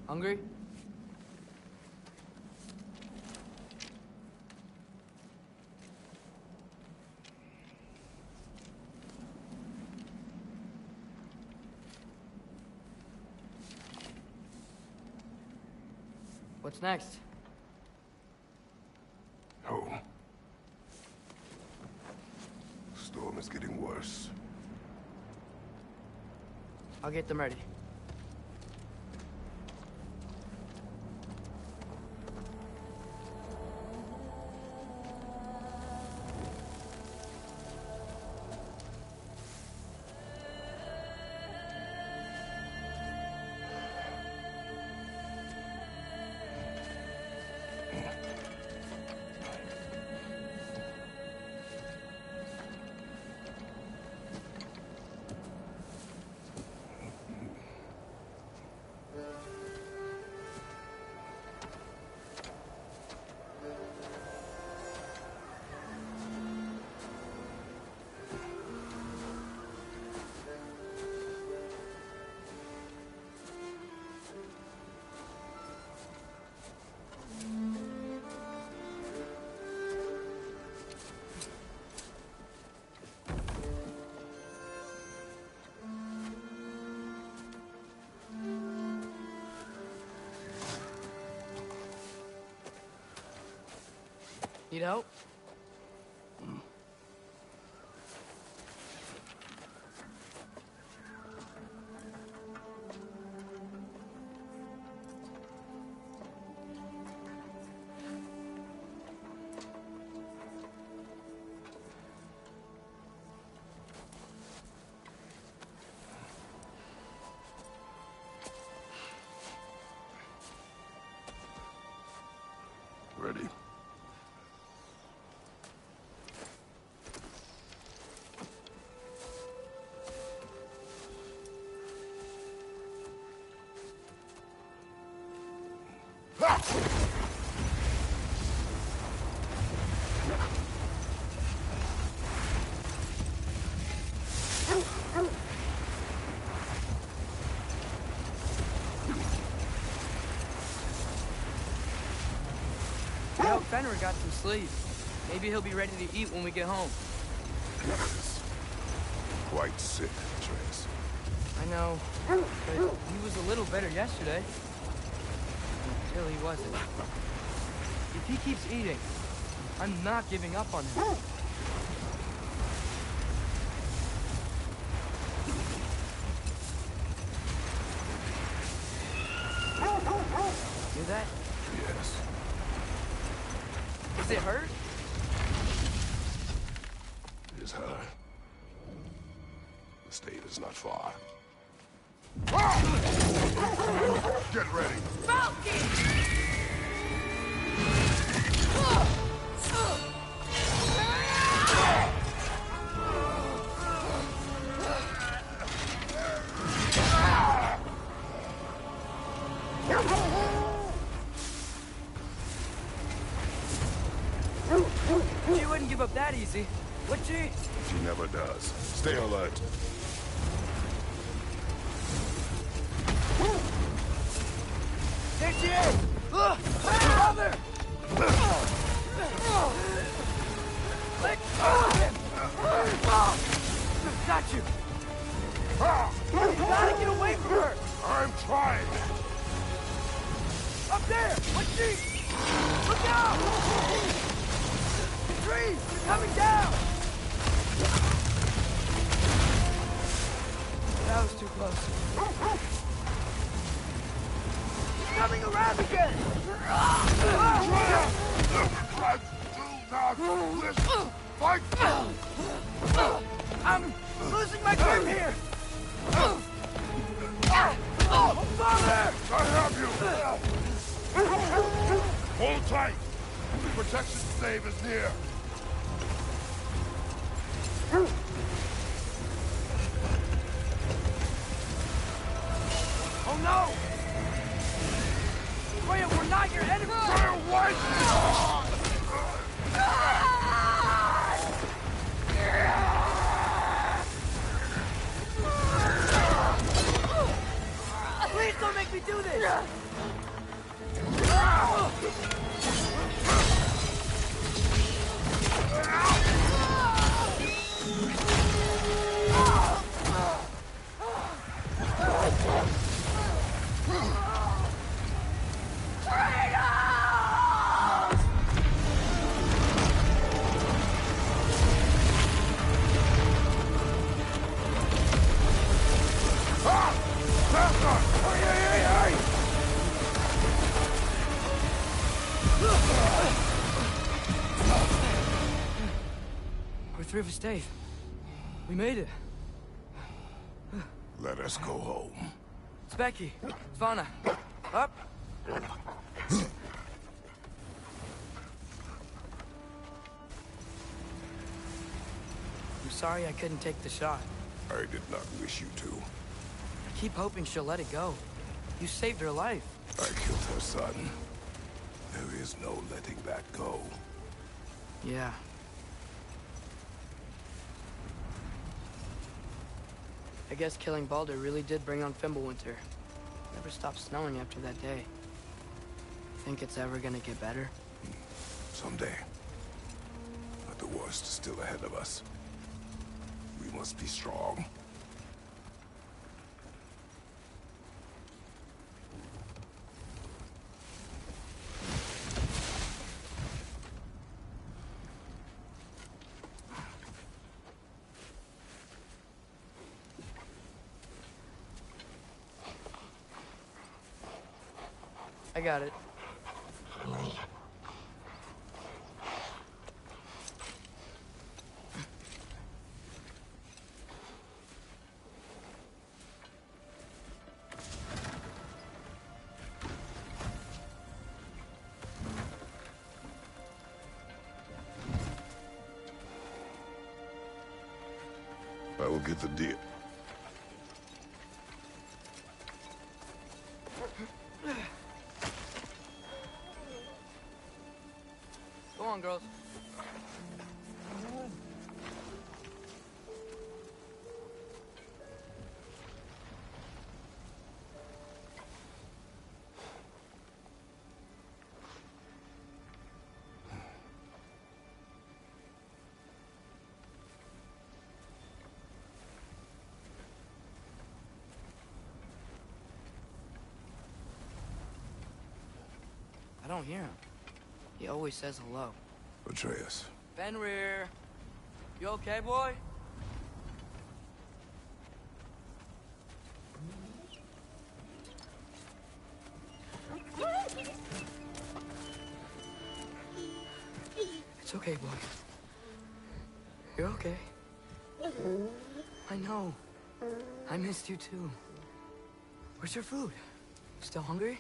Hungry? What's next? Home. Storm is getting worse. I'll get them ready. Need help? Ready? Fenrir got some sleep. Maybe he'll be ready to eat when we get home. He's quite sick, Atreus. I know, but he was a little better yesterday. Until he wasn't. If he keeps eating, I'm not giving up on him. Hear that? Yes. Does it hurt? It is her. The state is not far. Get ready. She wouldn't give up that easy, would she? She never does. Stay alert. There she is! Brother! Let go of him! Got you! You gotta get away from her! I'm trying. Up there! What's she? Look out! The trees! They're coming down! That was too close. He's coming around again! Fight! I'm losing my grip here! Father! I have you! Hold tight! The protection stave is near. Oh no! Freya, we're not your enemy! Freya, wait! We're through for Stave. We made it. Let us go home. It's Becky. Svana. Up. I'm sorry I couldn't take the shot. I did not wish you to. I keep hoping she'll let it go. You saved her life. I killed her son. There is no letting that go. Yeah. I guess killing Baldur really did bring on Fimbulwinter. Never stopped snowing after that day. Think it's ever gonna get better? Someday. But the worst is still ahead of us. We must be strong. I got it. I will get the deal. Go on, girls. I don't hear him. He always says hello. Atreus. Fenrir. You okay, boy? It's okay, boy. You're okay. I know. I missed you too. Where's your food? Still hungry?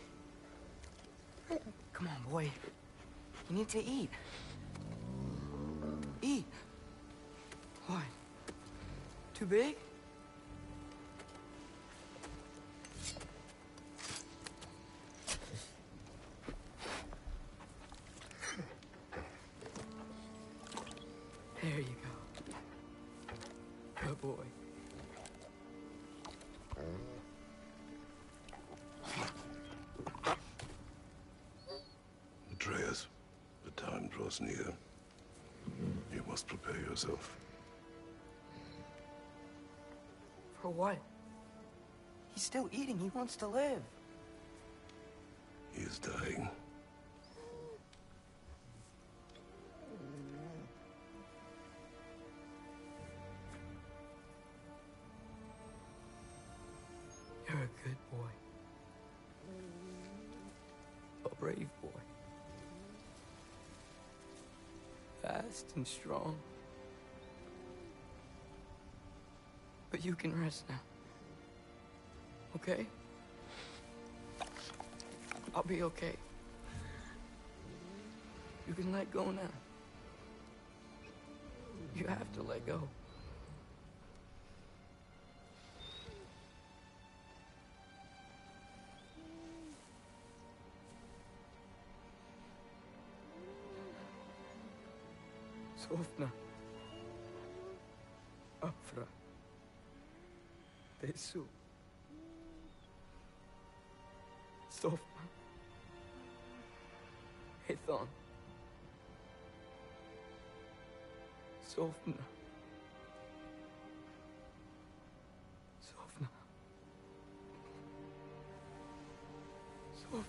Come on, boy. You need to eat. Eat. What? Too big? There you go. Good boy. Atreus, the time draws near. You must prepare yourself. For what? He's still eating. He wants to live. He is dying. You're a good boy. A brave boy. Fast and strong. But you can rest now. Okay? I'll be okay. You can let go now. You have to let go. Sofna. Afra. Tesu. Sofna. Hathon. Sofna. Sofna. Sofna.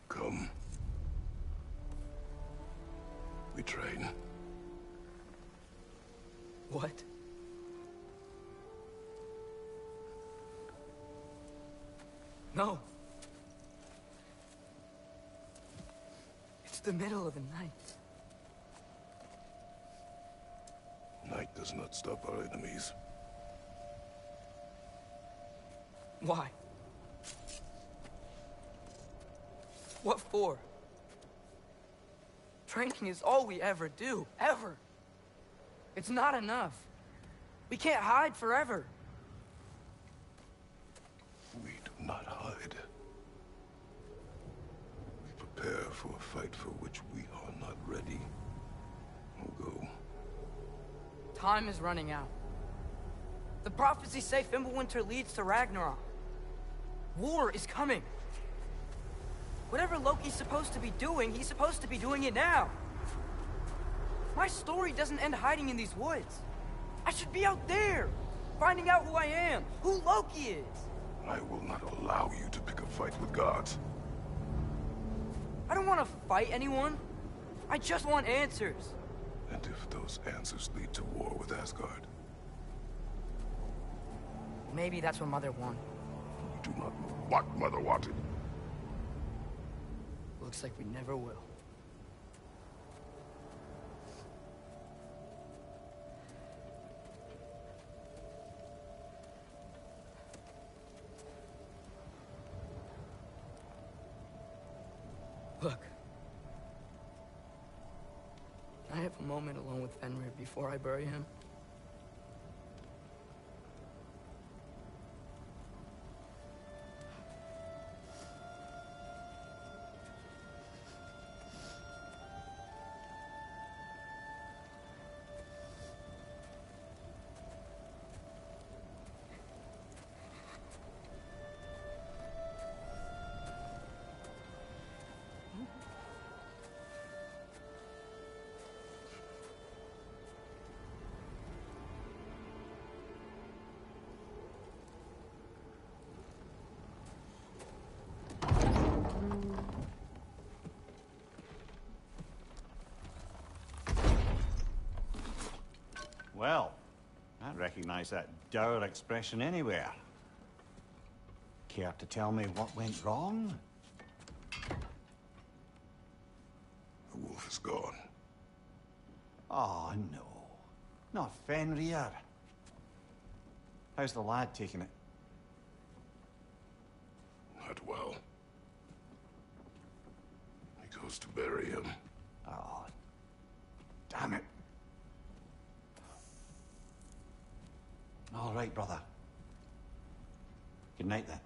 Come. We train. What? No. It's the middle of the night. Night does not stop our enemies. Why? What for? Training is all we ever do, ever. It's not enough. We can't hide forever. We do not hide. We prepare for a fight for which we are not ready. We'll go. Time is running out. The prophecies say Fimbulwinter leads to Ragnarok. War is coming. Whatever Loki's supposed to be doing, he's supposed to be doing it now. My story doesn't end hiding in these woods. I should be out there, finding out who I am, who Loki is. I will not allow you to pick a fight with gods. I don't want to fight anyone. I just want answers. And if those answers lead to war with Asgard? Maybe that's what Mother wanted. You do not know what Mother wanted. Looks like we never will. Look. Can I have a moment alone with Fenrir before I bury him? Well, I recognize that dour expression anywhere. Care to tell me what went wrong? The wolf is gone. Oh, no. Not Fenrir. How's the lad taking it? Not well. He goes to bury him. Oh, damn it. All right, brother. Good night, then.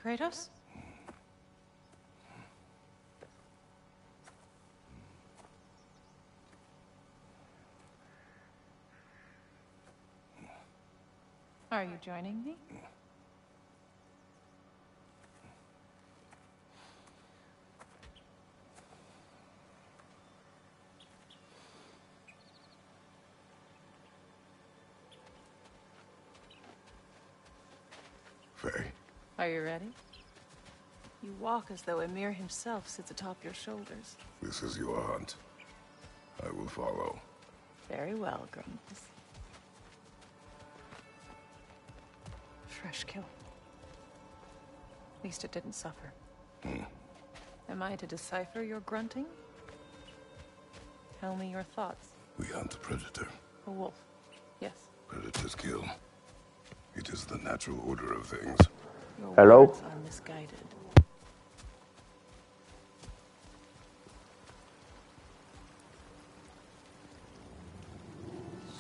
Kratos? Are you joining me? Faye, Are you ready? You walk as though Ymir himself sits atop your shoulders. this is your hunt. I will follow. Very well, Grumbles. Fresh kill. At least it didn't suffer. Am I to decipher your grunting? Tell me your thoughts. We hunt the predator. A wolf. Yes. Predators kill. It is the natural order of things. Your Hello? words are misguided.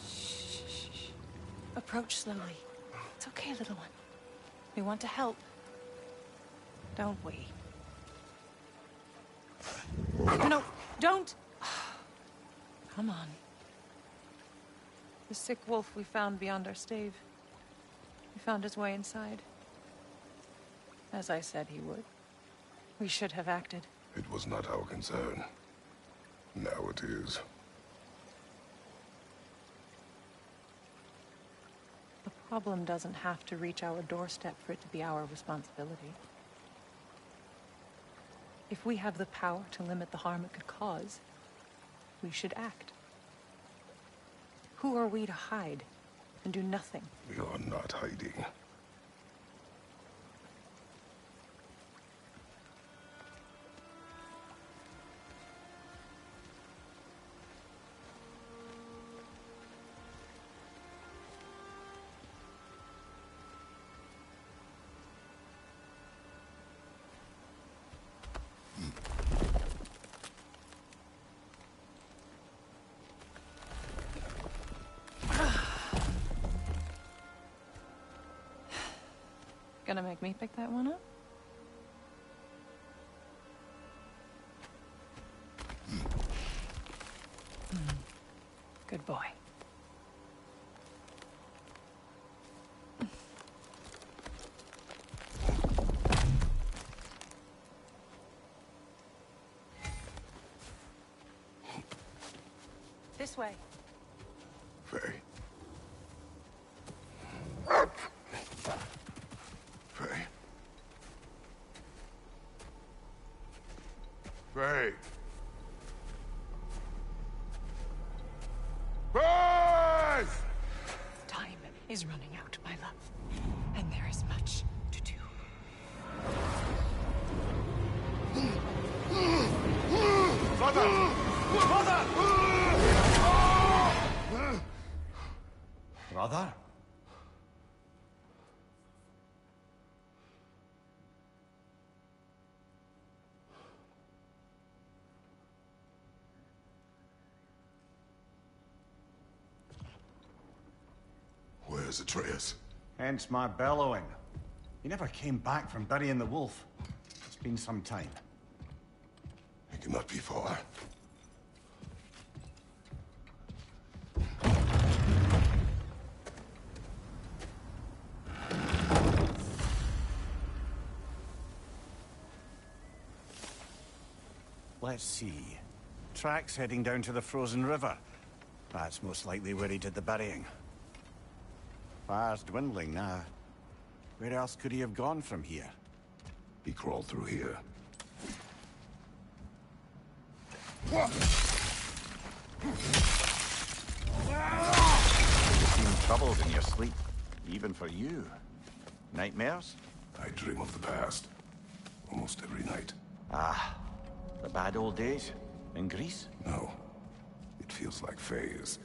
Shh. Approach slowly. It's okay, little one. We want to help. Don't we? No, don't! Come on. The sick wolf we found beyond our stave. He found his way inside. As I said he would. We should have acted. It was not our concern. Now it is. The problem doesn't have to reach our doorstep for it to be our responsibility. If we have the power to limit the harm it could cause, we should act. Who are we to hide and do nothing? We are not hiding. Gonna make me pick that one up? Good boy. This way. Faye. Faye. Faye. Faye! Time is running out, my love. And there is much to do. Brother! Brother? Where's Atreus? Hence my bellowing. He never came back from burying the wolf. It's been some time. He cannot be far. Let's see. Tracks heading down to the frozen river. That's most likely where he did the burying. Fire's dwindling now. Where else could he have gone from here? He crawled through here. You seem troubled in your sleep, even for you. Nightmares? I dream of the past. Almost every night. Ah, the bad old days? In Greece? No. It feels like Faye is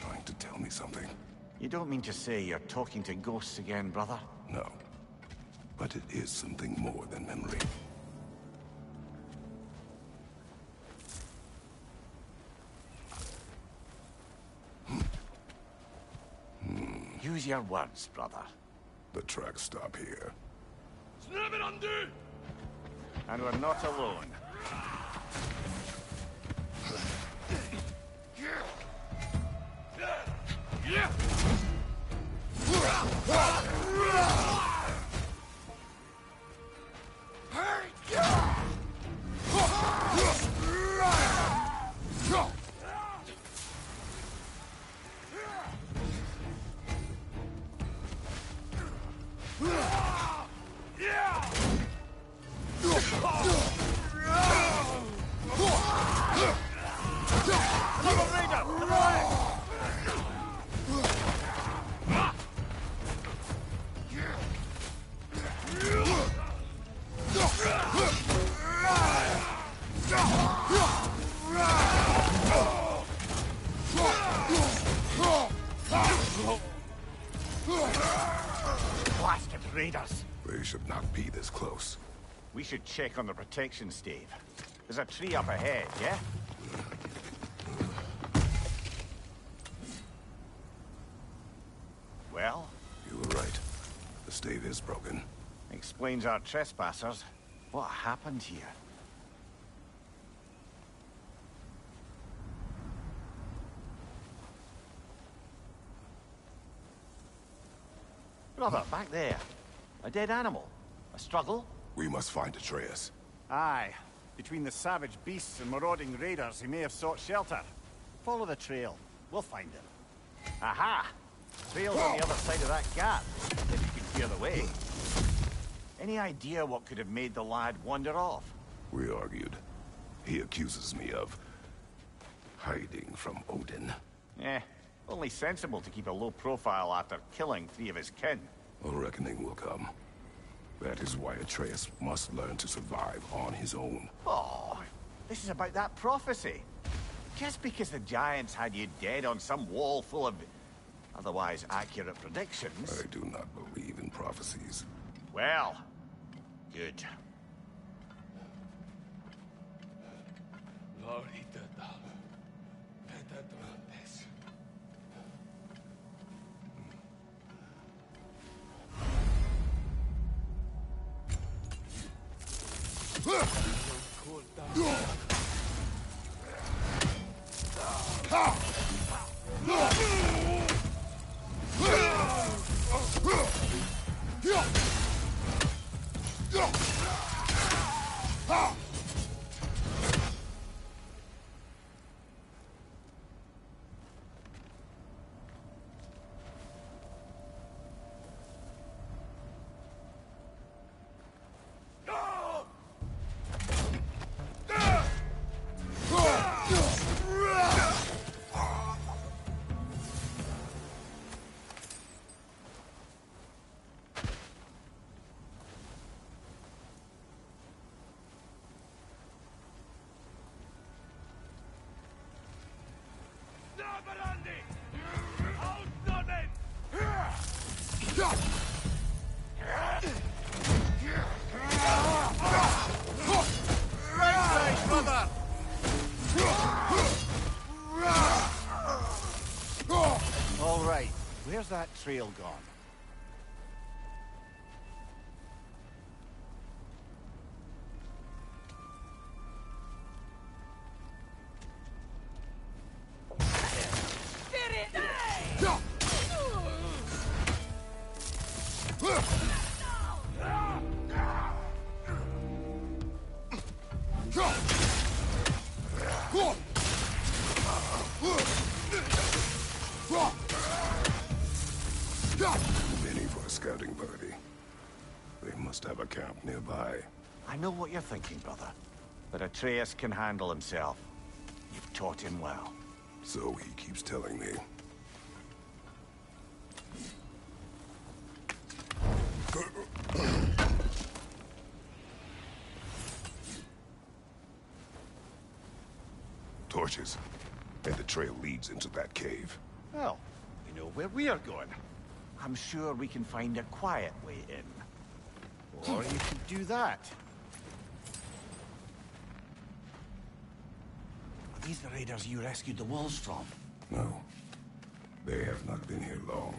trying to tell me something. You don't mean to say you're talking to ghosts again, brother? No. But it is something more than memory. Use your words, brother. The tracks stop here. And we're not alone. Blasted raiders! They should not be this close. We should check on the protection stave. There's a tree up ahead, yeah? Well? You were right. The stave is broken. Explains our trespassers. What happened here? Brother, back there. A dead animal. A struggle? We must find Atreus. Aye. Between the savage beasts and marauding raiders, he may have sought shelter. Follow the trail. We'll find him. Aha! Trail's on the other side of that gap, if you can hear the way. Any idea what could have made the lad wander off? We argued. He accuses me of hiding from Odin. Only sensible to keep a low profile after killing 3 of his kin. A reckoning will come. That is why Atreus must learn to survive on his own. Oh, this is about that prophecy. Just because the giants had you dead on some wall full of otherwise accurate predictions... I do not believe in prophecies. Well, good. All right, where's that trail gone? Many for a scouting party. They must have a camp nearby. I know what you're thinking, brother. But Atreus can handle himself. You've taught him well. So he keeps telling me. Torches. And the trail leads into that cave. Well, we know where we are going. I'm sure we can find a quiet way in. Or you could do that. Are these the raiders you rescued the wolves from? No. They have not been here long.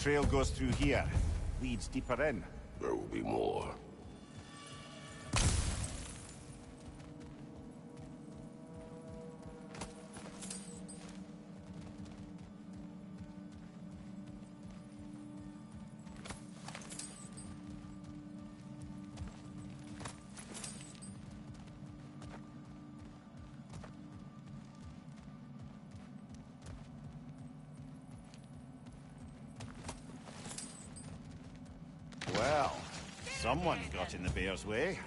trail goes through here. Leads deeper in. There will be more. Well, someone got in the bear's way.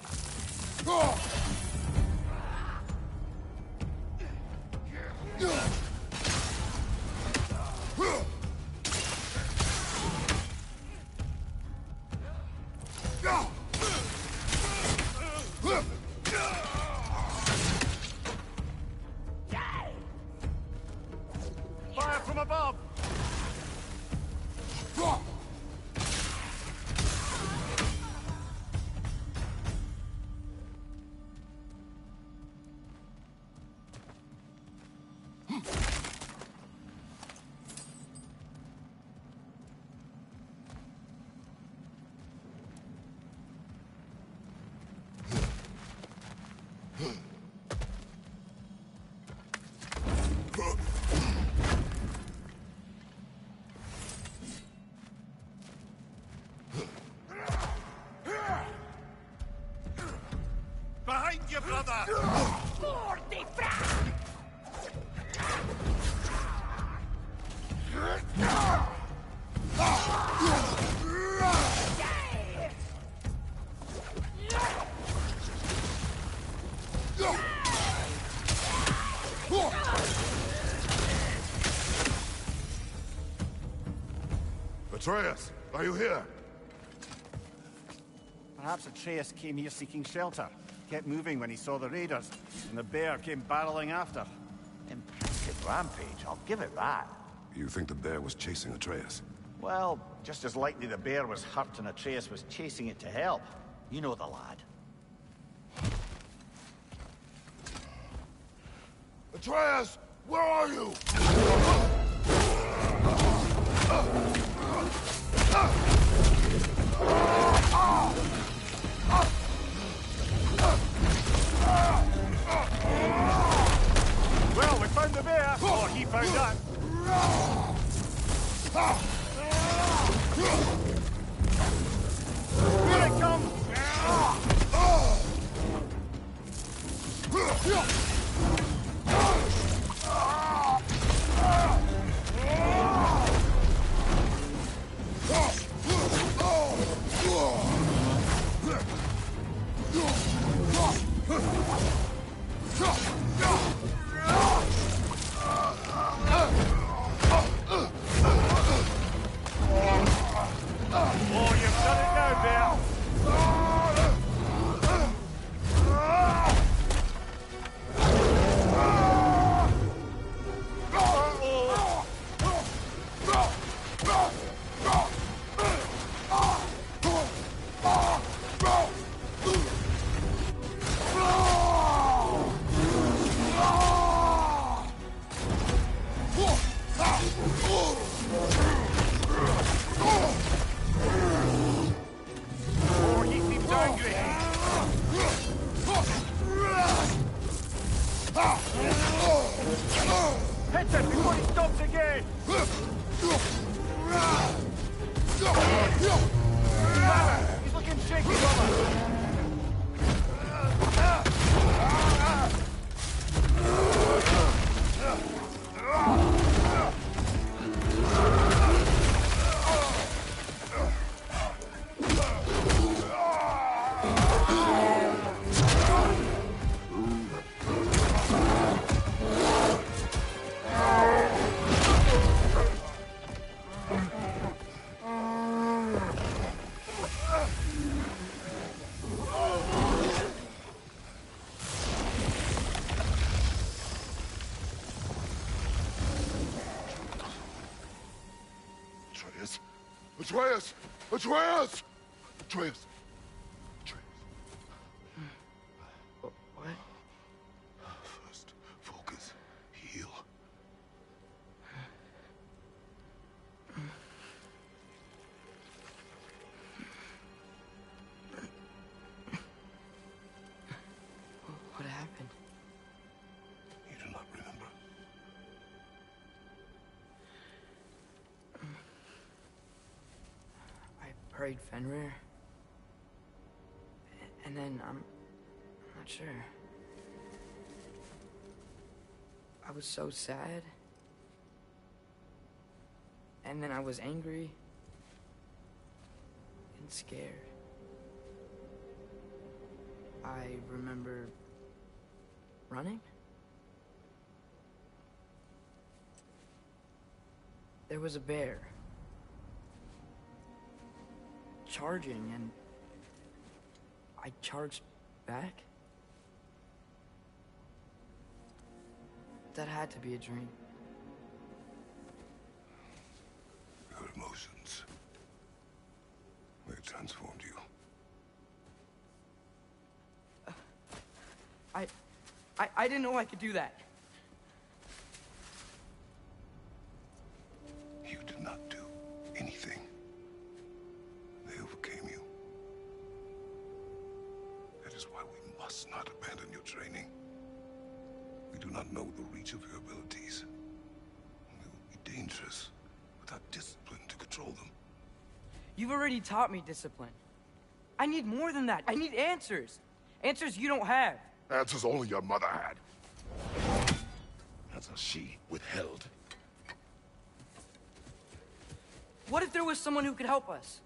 Fire from above! Behind you, brother! Atreus, are you here? Perhaps Atreus came here seeking shelter. Kept moving when he saw the raiders, and the bear came barreling after. Impressive rampage, I'll give it that. You think the bear was chasing Atreus? Well, just as likely the bear was hurt and Atreus was chasing it to help. You know the lad. Atreus, where are you? Well, we found the bear, or he found us. Here it comes! Oh, you've done it now, bear! Oh, he seems angry. Hit him before he stops again! He's looking shaky, brother! Atreus! Atreus! Atreus! Atreus! What? First, focus. Heal. prayed Fenrir. And then, I'm not sure. I was so sad. And then I was angry. And scared. I remember running. There was a bear. Charging, and I charged back. That had to be a dream. Your emotions. They transformed you. I didn't know I could do that. You did not do anything. They overcame you. That is why we must not abandon your training. We do not know the reach of your abilities. They will be dangerous without discipline to control them. You've already taught me discipline. I need more than that. I need answers. Answers you don't have. Answers only your mother had. Answers she withheld. What if there was someone who could help us?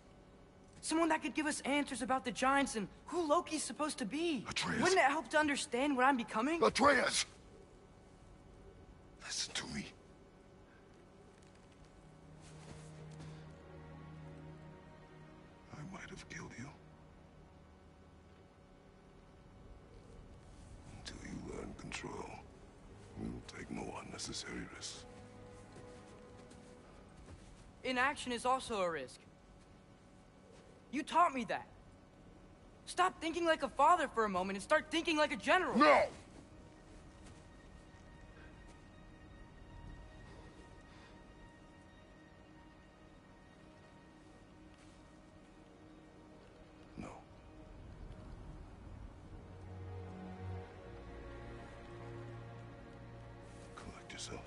Someone that could give us answers about the giants and who Loki's supposed to be. Atreus. Wouldn't it help to understand what I'm becoming? Atreus! Listen to me. I might have killed you. Until you learn control, you will take no unnecessary risks. Inaction is also a risk. You taught me that. Stop thinking like a father for a moment and start thinking like a general. No! No. Collect yourself.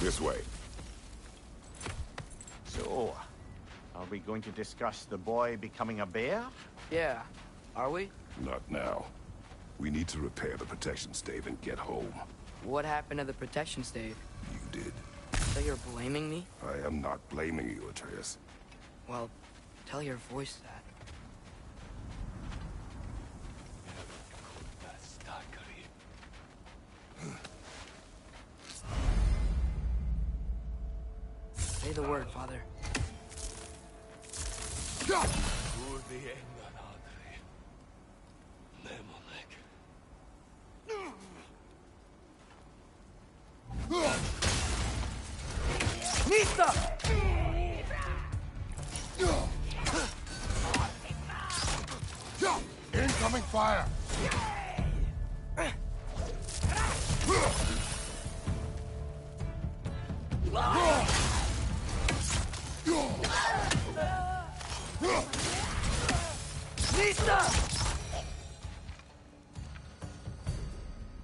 This way. So, are we going to discuss the boy becoming a bear? Yeah, are we? Not now. We need to repair the protection stave and get home. What happened to the protection stave? You did. So you're blaming me? I am not blaming you, Atreus. Well, tell your voice that. Say the word, Father. Nista! Incoming fire!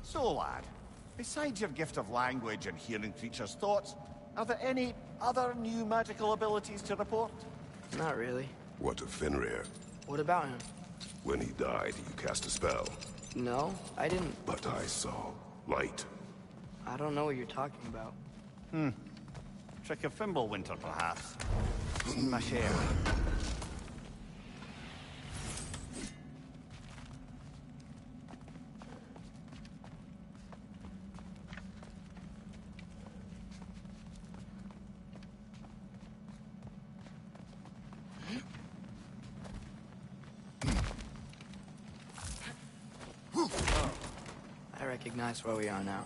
So, lad, besides your gift of language and hearing creatures' thoughts, are there any other new magical abilities to report? Not really. What of Fenrir? What about him? When he died, you cast a spell. No, I didn't. But I saw light. I don't know what you're talking about. Trick of Fimbulwinter, perhaps. Seen my share. I recognize where we are now.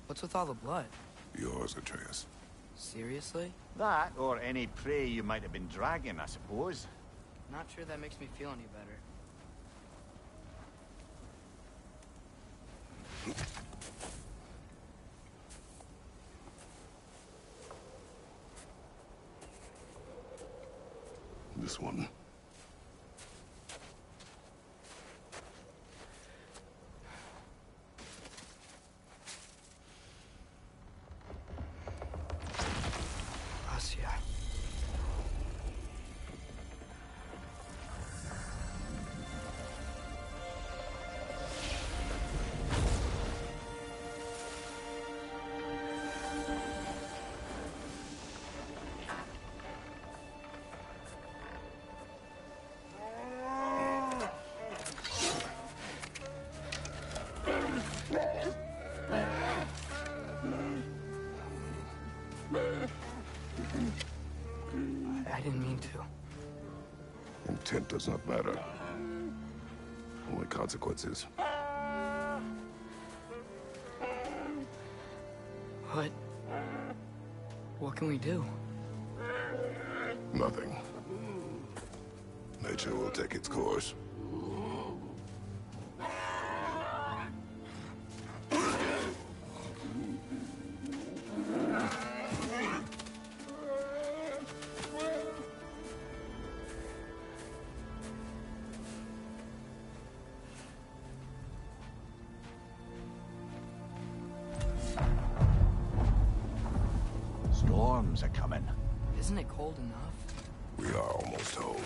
What's with all the blood? Yours, Atreus. Seriously? That, or any prey you might have been dragging, I suppose. Not sure that makes me feel any better. This one. Asia. I didn't mean to. Intent does not matter. Only consequences. What can we do? Nothing. Nature will take its course. Storms are coming. Isn't it cold enough? We are almost home.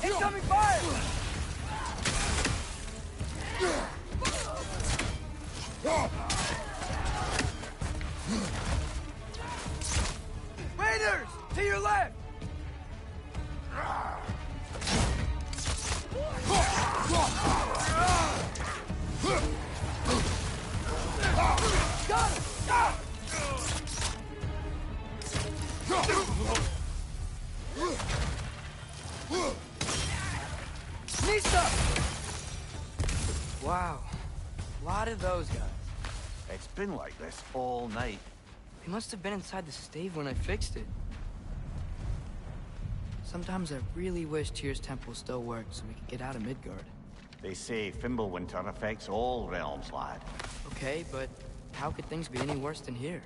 Incoming fire! Raiders! To your left! Got him! Nisa! Wow. A lot of those guys. It's been like this all night. They must have been inside the stave when I fixed it. Sometimes I really wish Tyr's temple still worked so we could get out of Midgard. They say Fimbulwinter affects all realms, lad. Okay, but how could things be any worse than here?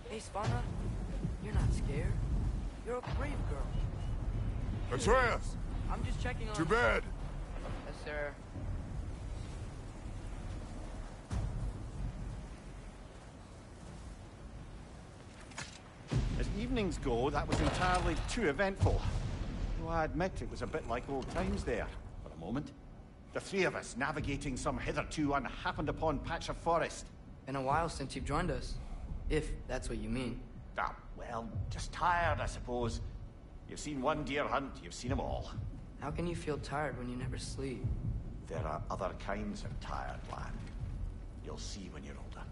Hey, Svanna, you're not scared. You're a brave girl. Atreus! I'm just checking on... To bed! Yes, sir. As evenings go, that was entirely too eventful. Though I admit it was a bit like old times there, for a moment. The three of us navigating some hitherto unhappened-upon patch of forest. Been a while since you've joined us. If that's what you mean. Ah, well, just tired, I suppose. You've seen one deer hunt, you've seen them all. How can you feel tired when you never sleep? There are other kinds of tired, lad. You'll see when you're older.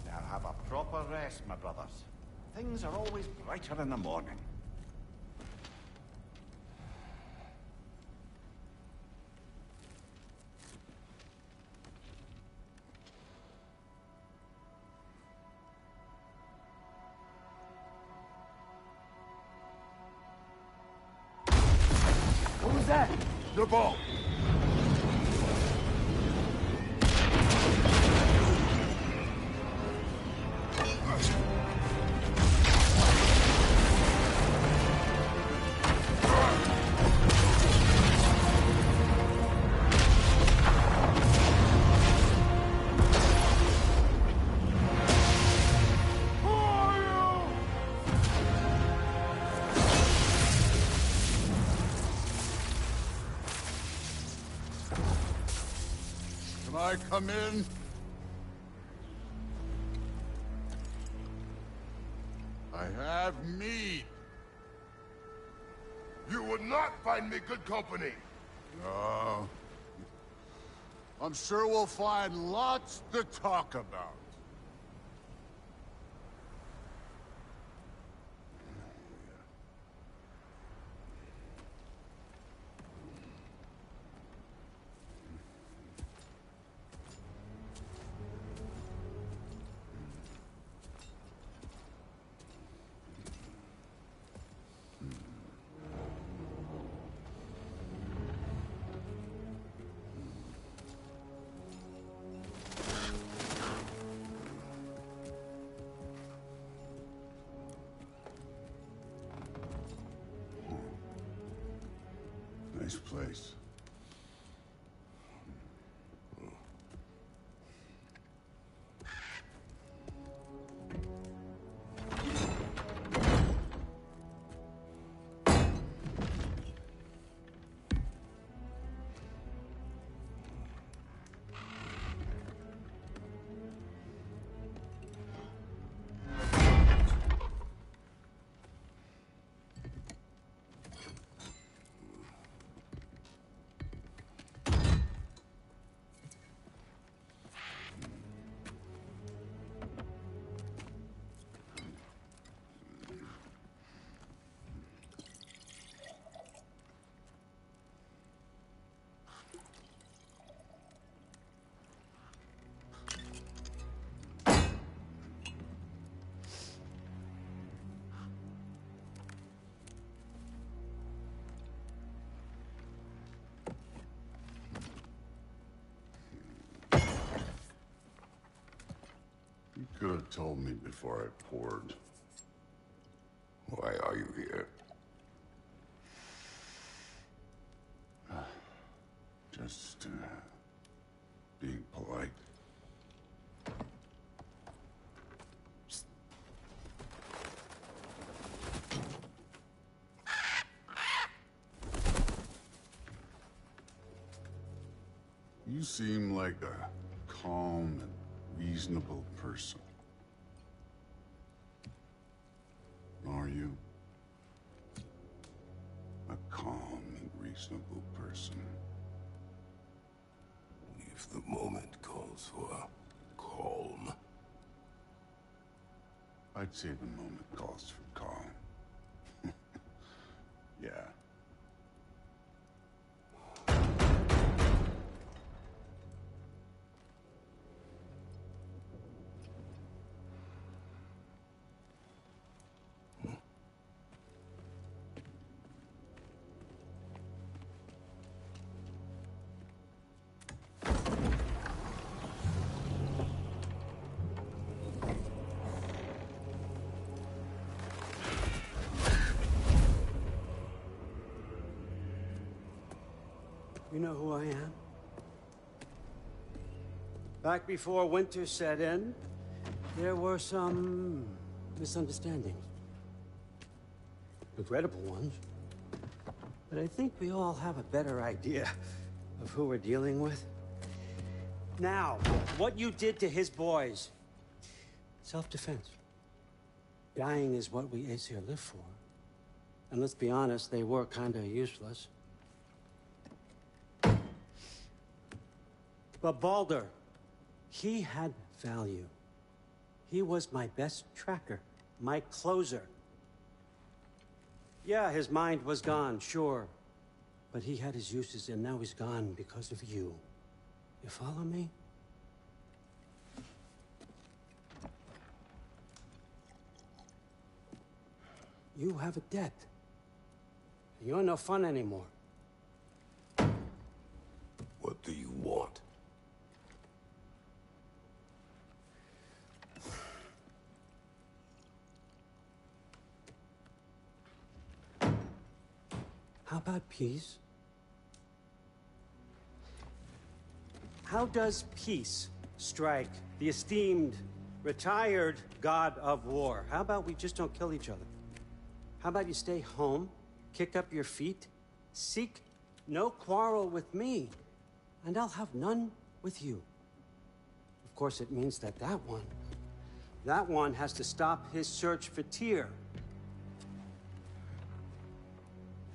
Now have a proper rest, my brothers. Things are always brighter in the morning. What was that? The ball! Can I come in? have meat. You would not find me good company. No. I'm sure we'll find lots to talk about. Nice place. You could have told me before I poured. Why are you here? Just, being polite. You seem like a calm and reasonable person. Are you? A calm and reasonable person. If the moment calls for calm. I'd say the moment calls for calm. Yeah. You know who I am? Back before winter set in, there were some misunderstandings. Regrettable ones. But I think we all have a better idea of who we're dealing with. Now, what you did to his boys. Self-defense. Dying is what we Aesir live for. And let's be honest, they were kinda useless. But Baldur, he had value. He was my best tracker, my closer. Yeah, his mind was gone, sure. But he had his uses, and now he's gone because of you. You follow me? You have a debt. You're no fun anymore. What do you want? How about peace? How does peace strike the esteemed, retired God of War? How about we just don't kill each other? How about you stay home, kick up your feet, seek no quarrel with me, and I'll have none with you. Of course, it means that that one That one has to stop his search for Tyr.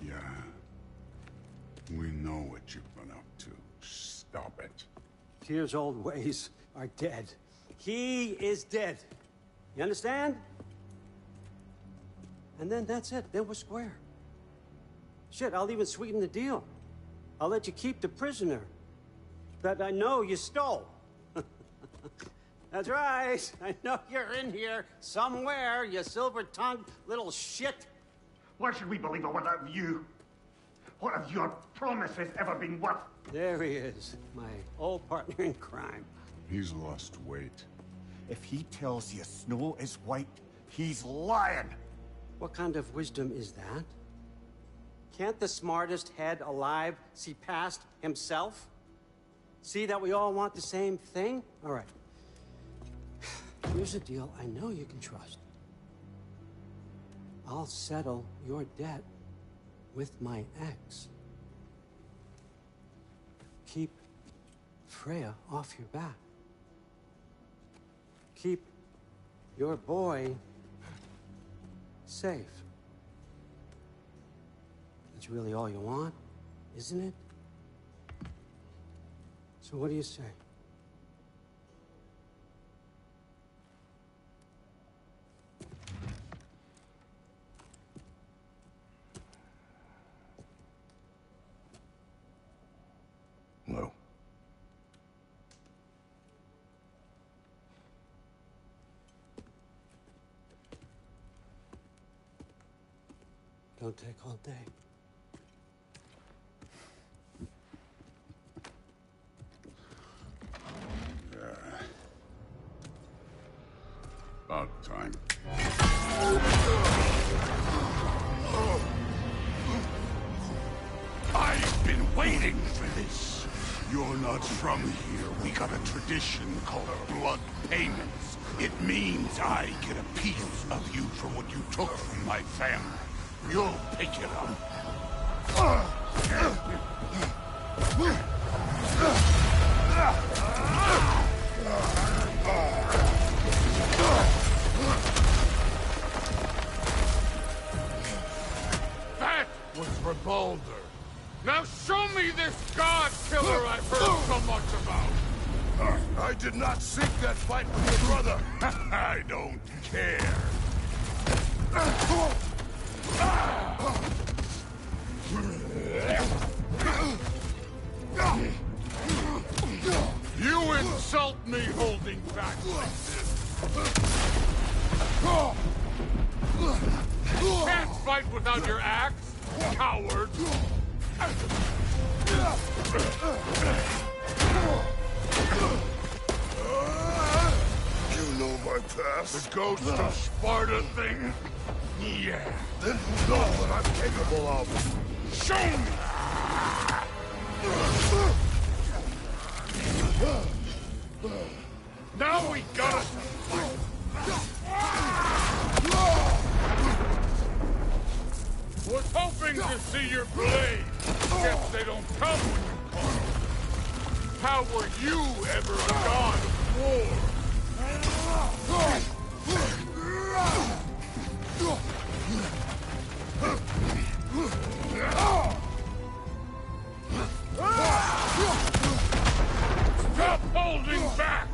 Yeah. We know what you've been up to. Stop it. Tyr's old ways are dead. He is dead. You understand? And then that's it. Then we're square. Shit, I'll even sweeten the deal. I'll let you keep the prisoner that I know you stole. That's right. I know you're in here somewhere, you silver-tongued little shit. Why should we believe a word of you? What have your promises ever been worth? There he is, my old partner in crime. He's lost weight. If he tells you snow is white, he's lying. What kind of wisdom is that? Can't the smartest head alive see past himself? See that we all want the same thing? All right. Here's a deal I know you can trust. I'll settle your debt with my ex. Keep Freya off your back. Keep your boy safe. That's really all you want, isn't it? So what do you say? No. Don't take all day. About time. I've been waiting for this. You're not from here. We got a tradition called blood payments. It means I get a piece of you for what you took from my family. You'll pick it up. That was for Baldur. Now show me this god killer I've heard so much about. I did not seek that fight with your brother. I don't care. You insult me holding back like this. Can't fight without your axe, coward. You know my past. The ghost of Sparta thing? Yeah. Then you know what I'm capable of. Show me! Now we gotta fight. Was hoping to see your blade. Guess they don't come when you call. How were you ever a god of war? Stop holding back!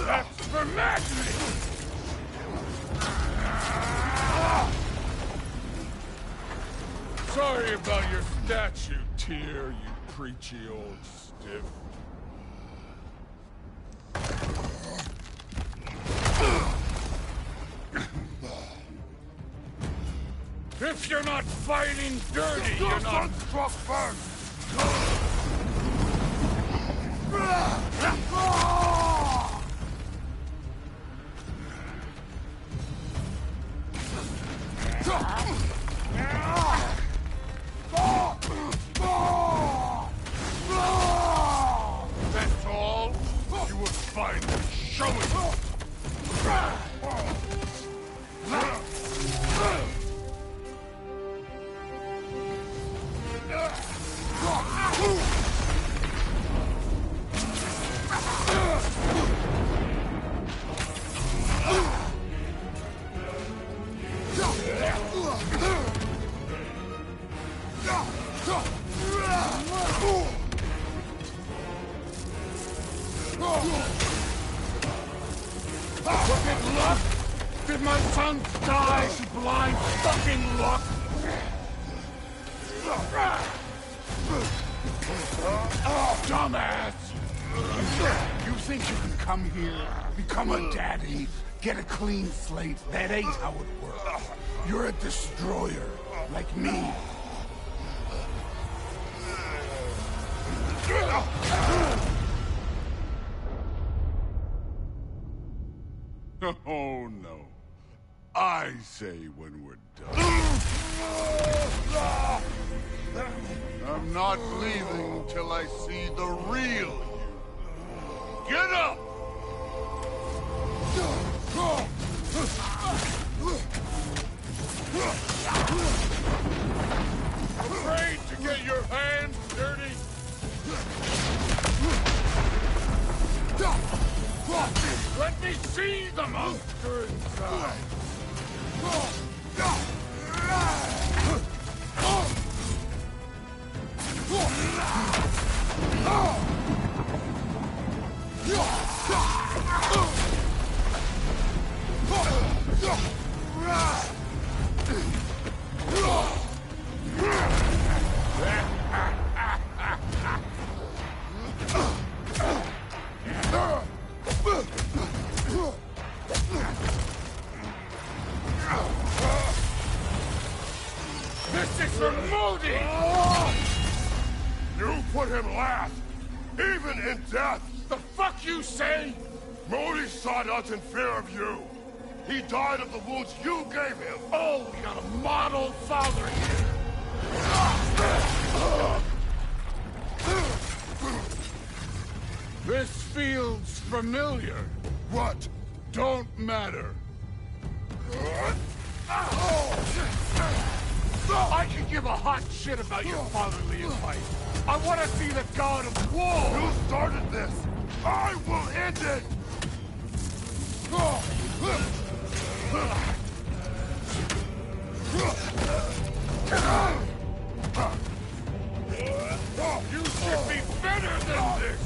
That's for madness! Sorry about your statue, Tyr, you preachy old stiff. If you're not fighting dirty, you're not struck first! That's all? You will finally show it! Fucking luck? Did my son die to blind fucking luck? Dumbass! You think you can come here, become a daddy, get a clean slate? That ain't how it works. You're a destroyer, like me. Oh, no. I say when we're done. I'm not leaving till I see the real you. Get up! Afraid to get your hands dirty? Let me see the monster inside! This is for Modi! You put him last, even in death. The fuck you say? Modi sought us in fear of you. He died of the wounds you gave him. Oh, we got a model father here. This feels familiar. What? Don't matter. I can give a hot shit about your fatherly advice. I want to see the God of War. You started this. I will end it. You should be better than this.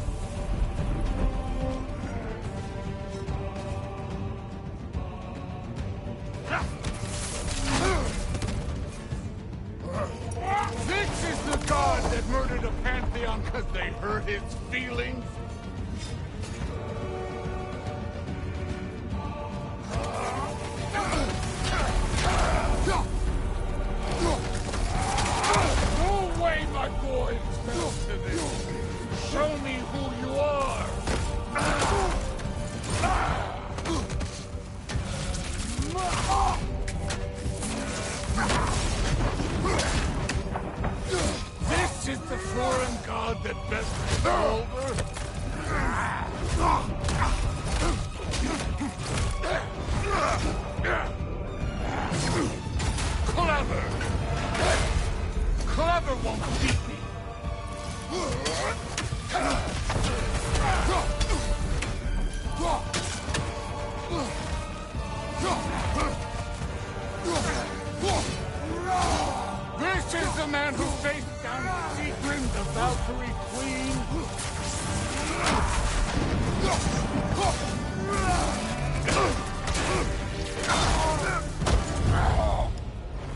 This is the god that murdered a pantheon because they hurt his feelings? No way, my boy, fell to this. Show me who you are. This is the foreign god that best is over. Clever! Clever won't beat me! This is the man who faced down Sigrid, the Valkyrie Queen!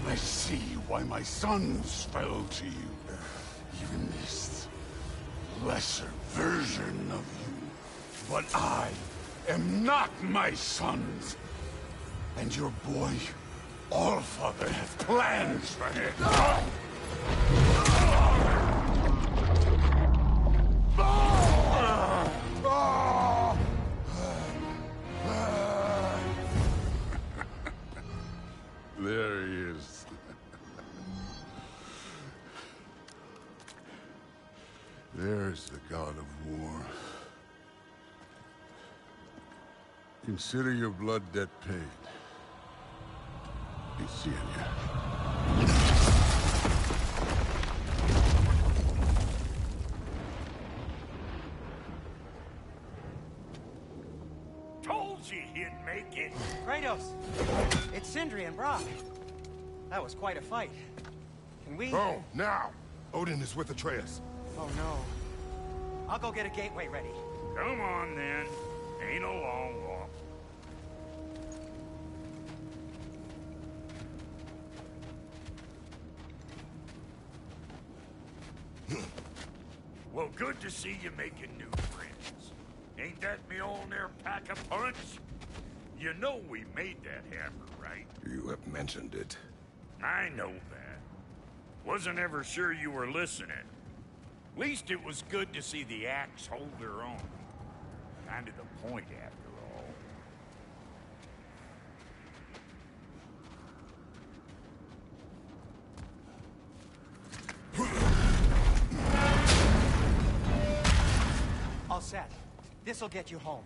I see why my sons fell to you. Even this lesser version of you. But I am not my sons. And your boy, Allfather, has plans for him. There he is. There's the God of War. Consider your blood debt paid. Be seeing you. Told you he'd make it. Kratos! It's Sindri and Brock. That was quite a fight. Can we... Oh, now! Odin is with Atreus. Oh no. I'll go get a gateway ready. Come on, then. Ain't a long walk. Well, good to see you making new friends. Ain't that me Mjolnir pack a punch? You know we made that hammer, right? You have mentioned it. I know that. Wasn't ever sure you were listening. Least it was good to see the axe hold her own. Kind of the point, after all. All set. This'll get you home.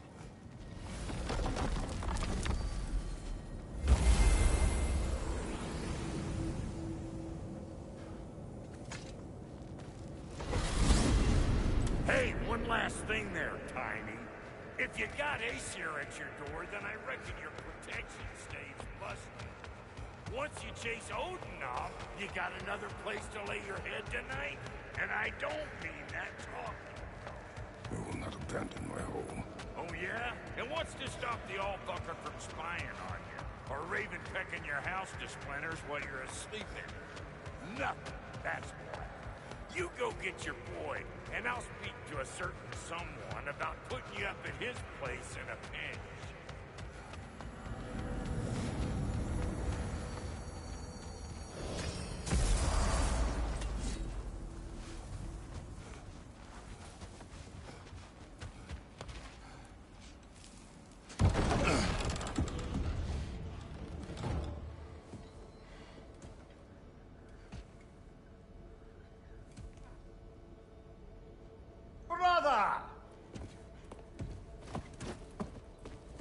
Hey, one last thing there, Tiny. If you got Aesir at your door, then I reckon your protection stays busted. Once you chase Odin off, you got another place to lay your head tonight? And I don't mean that talking. I will not abandon my home. Oh yeah? And what's to stop the all-fucker from spying on you? Or Raven pecking your house to splinters while you're asleep in it? Nothing, that's why. You go get your boy, and I'll speak to a certain someone about putting you up at his place in a pinch.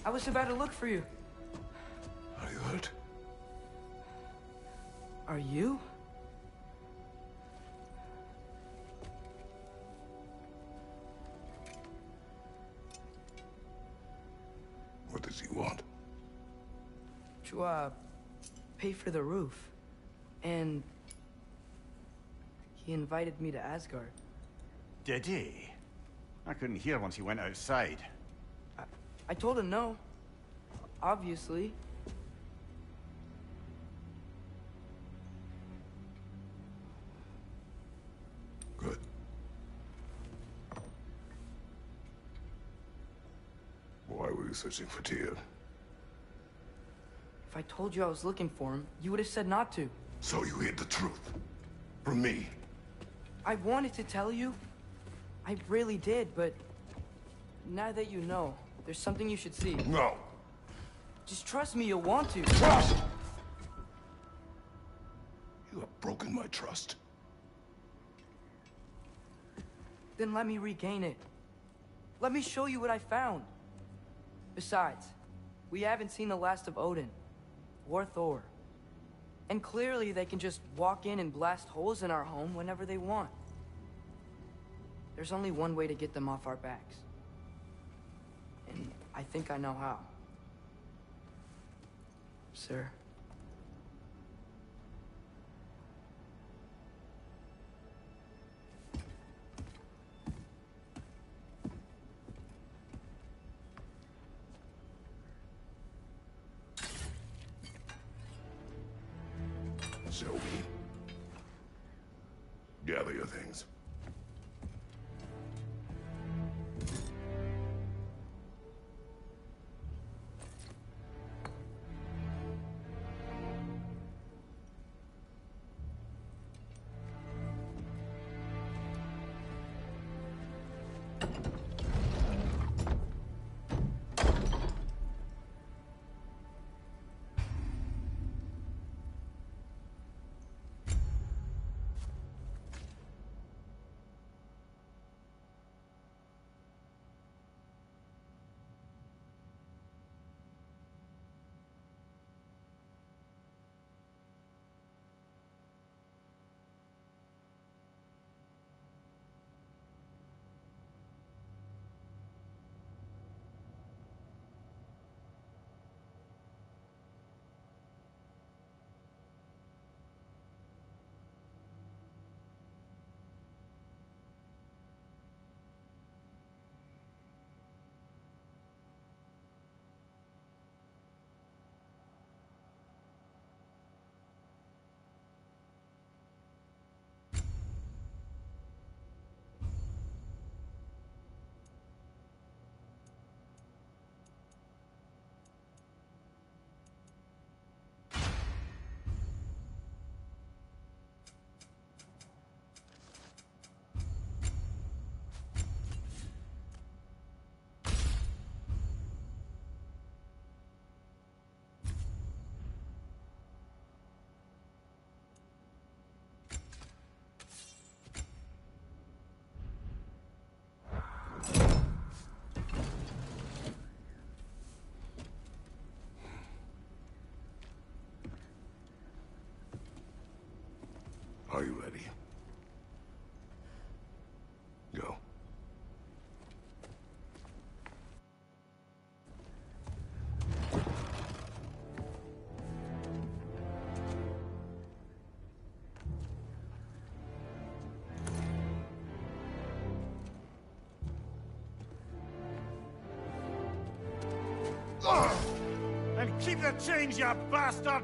I was about to look for you. Are you hurt? Are you? What does he want? To, pay for the roof. And he invited me to Asgard. Did he? I couldn't hear once he went outside. I told him no. Obviously. Good. Why were you searching for Tyr? If I told you I was looking for him, you would have said not to. So you hid the truth. From me. I wanted to tell you. I really did, but now that you know, there's something you should see. No. Just trust me, you'll want to. Trust! You have broken my trust. Then let me regain it. Let me show you what I found. Besides, we haven't seen the last of Odin. Or Thor. And clearly they can just walk in and blast holes in our home whenever they want. There's only one way to get them off our backs. And I think I know how. Sir. Show me. Gather your things. And keep the change, you bastard!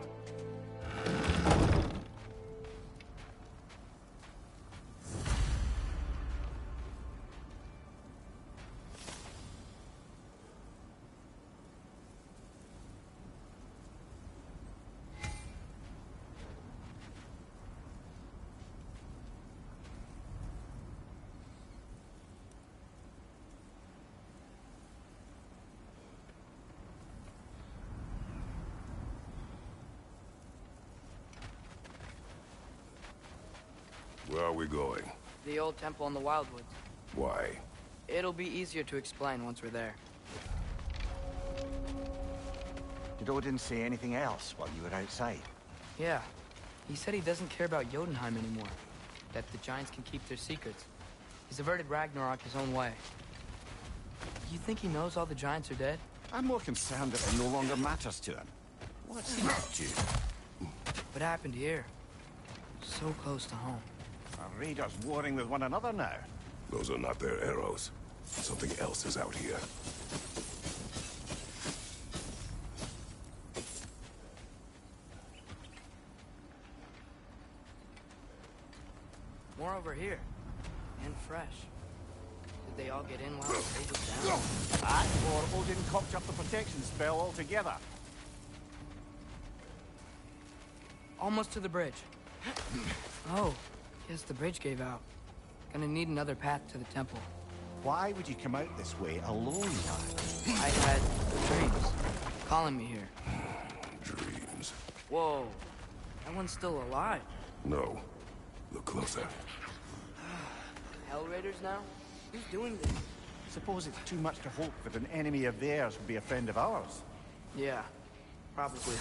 Where are we going? The old temple in the Wildwoods. Why? It'll be easier to explain once we're there. Did Odin say anything else while you were outside? Yeah. He said he doesn't care about Jotunheim anymore. That the giants can keep their secrets. He's averted Ragnarok his own way. You think he knows all the giants are dead? I'm more concerned that it no longer matters to him. What's he up to? What happened here? So close to home. Our raiders warring with one another now. Those are not their arrows. Something else is out here. More over here. And fresh. Did they all get in while the stage was down? That, or Odin cocked up the protection spell altogether. Almost to the bridge. Oh, guess the bridge gave out. Gonna need another path to the temple. Why would you come out this way alone, lad? I had dreams calling me here. Dreams. Whoa, that one's still alive. No. Look closer. Hell Raiders now? Who's doing this? Suppose it's too much to hope that an enemy of theirs would be a friend of ours. Yeah, probably.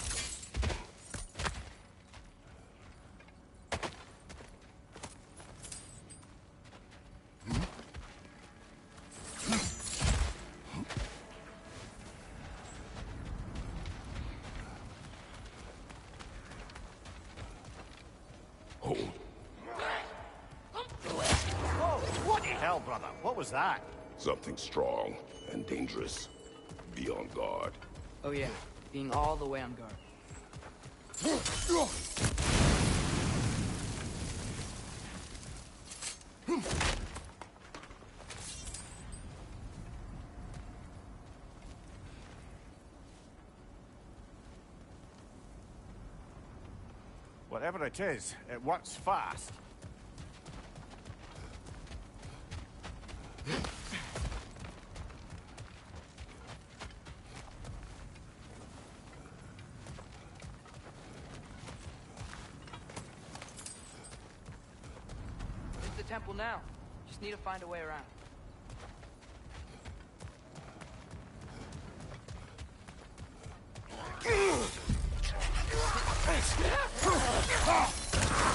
Hell, brother, what was that? Something strong and dangerous. Be on guard. Oh yeah, being all the way on guard. Whatever it is, it works fast. There's the temple now. Just need to find a way around.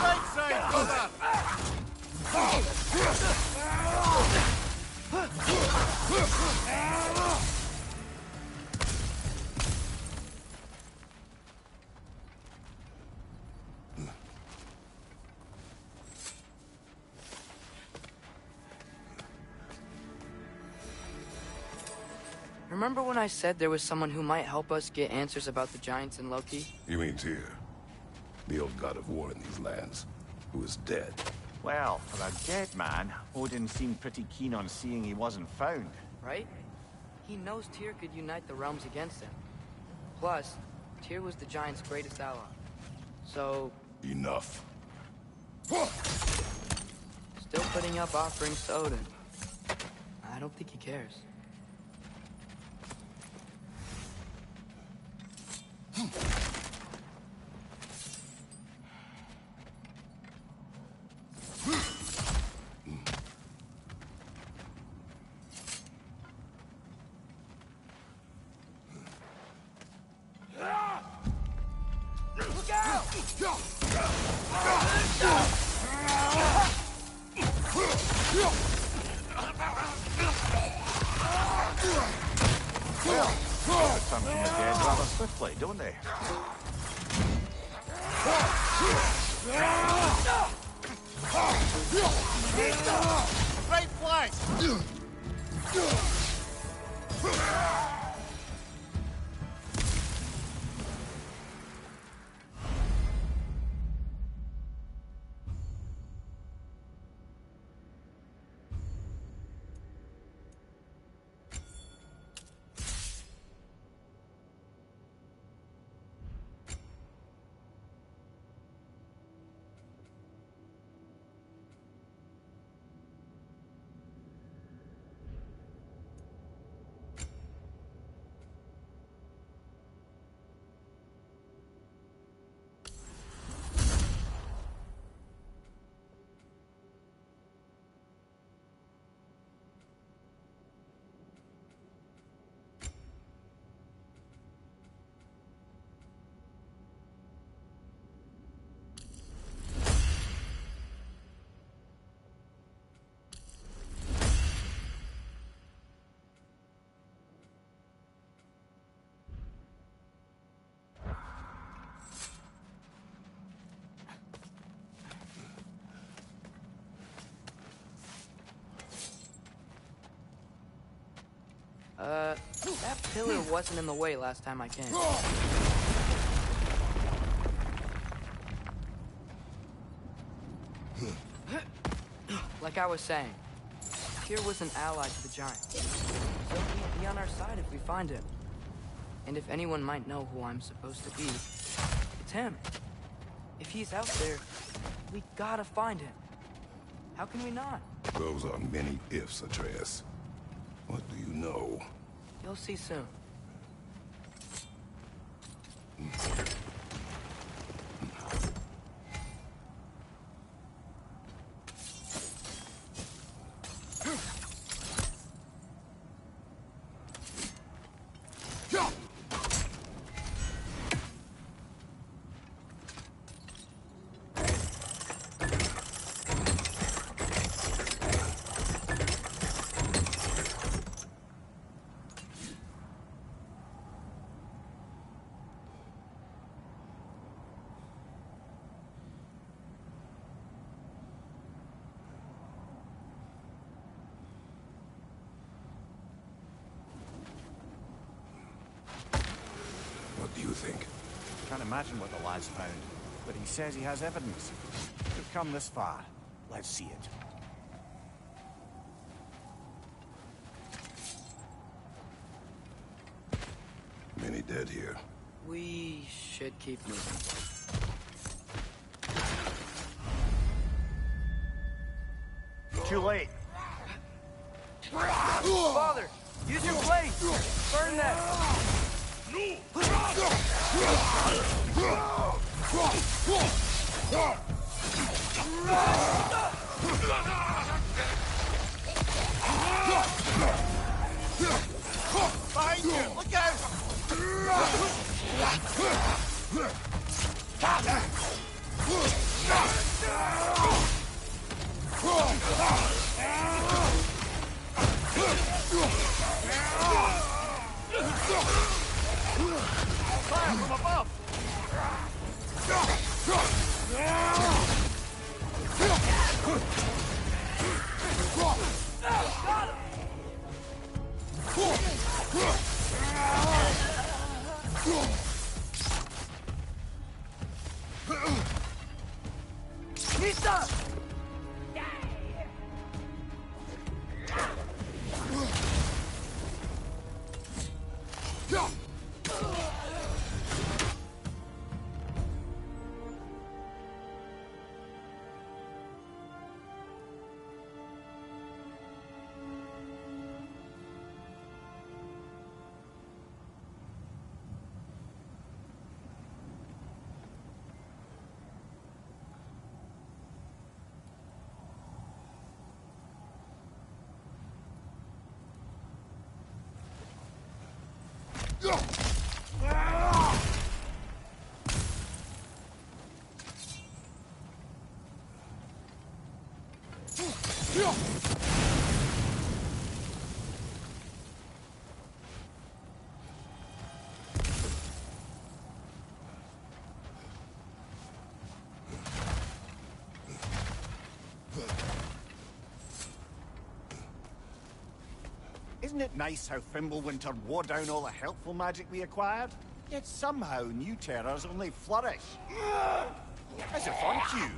Right side, brother! Remember when I said there was someone who might help us get answers about the giants and Loki? You mean Tyr? The old god of war in these lands, who is dead. Well, for a dead man, Odin seemed pretty keen on seeing he wasn't found. Right? He knows Tyr could unite the realms against him. Plus, Tyr was the giant's greatest ally. So... Enough. Still putting up offerings to Odin. I don't think he cares. Some from the dead rather swiftly, don't they? Right flank! That pillar wasn't in the way last time I came. Like I was saying, Tyr was an ally to the giants. So he'd be on our side if we find him. And if anyone might know who I'm supposed to be, it's him. If he's out there, we gotta find him. How can we not? Those are many ifs, Atreus. What do you know? You'll see soon. What do you think? Can't imagine what the lad's found, but he says he has evidence. We've come this far. Let's see it. Many dead here. We should keep moving. Too late. Father, use your blade! Burn them! Behind you! Look out! Fire from above! He's up! Isn't it nice how Fimbulwinter wore down all the helpful magic we acquired? Yet somehow new terrors only flourish. As if on cue.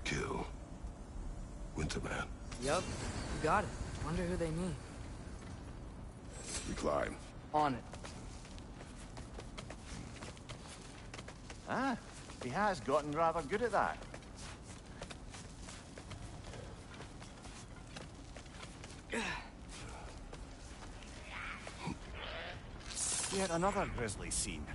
Kill Winterman. Yup, you got it. Wonder who they mean. We climb. On it. Ah, he has gotten rather good at that. Yet another grisly scene.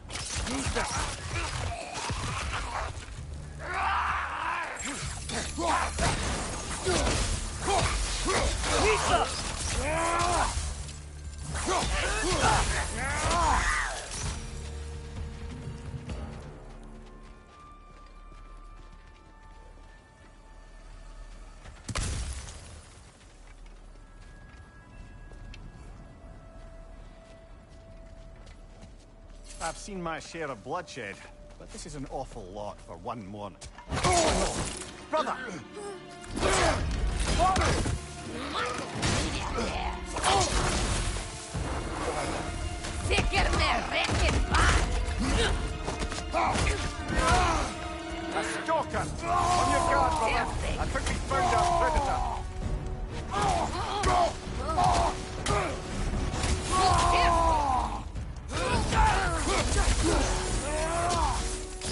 I've seen my share of bloodshed, but this is an awful lot for one morning. Brother! A stalker! On your guard, brother! I think we found our predator!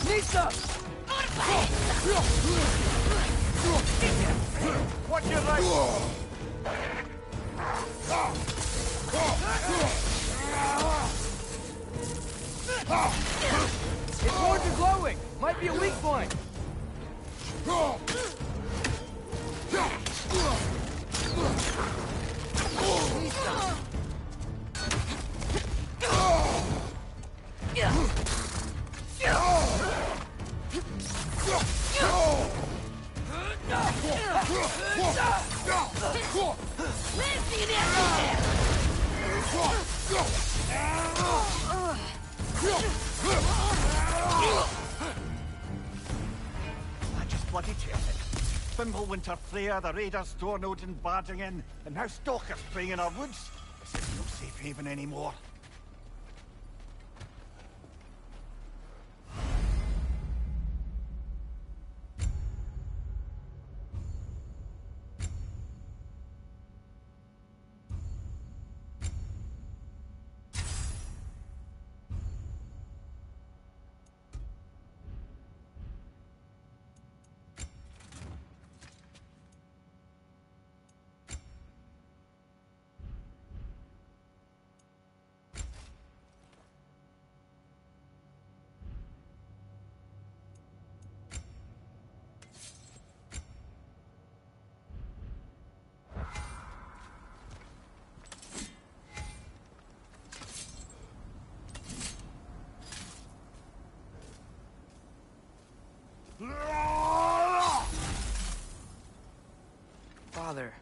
Lisa! Watch your right! Its horns are glowing! Might be a weak point! I just bloody checked it. Fimbulwinter Freya, the raiders, Stornodin barging in, and now stalkers preying in our woods. This is no safe haven anymore. Father,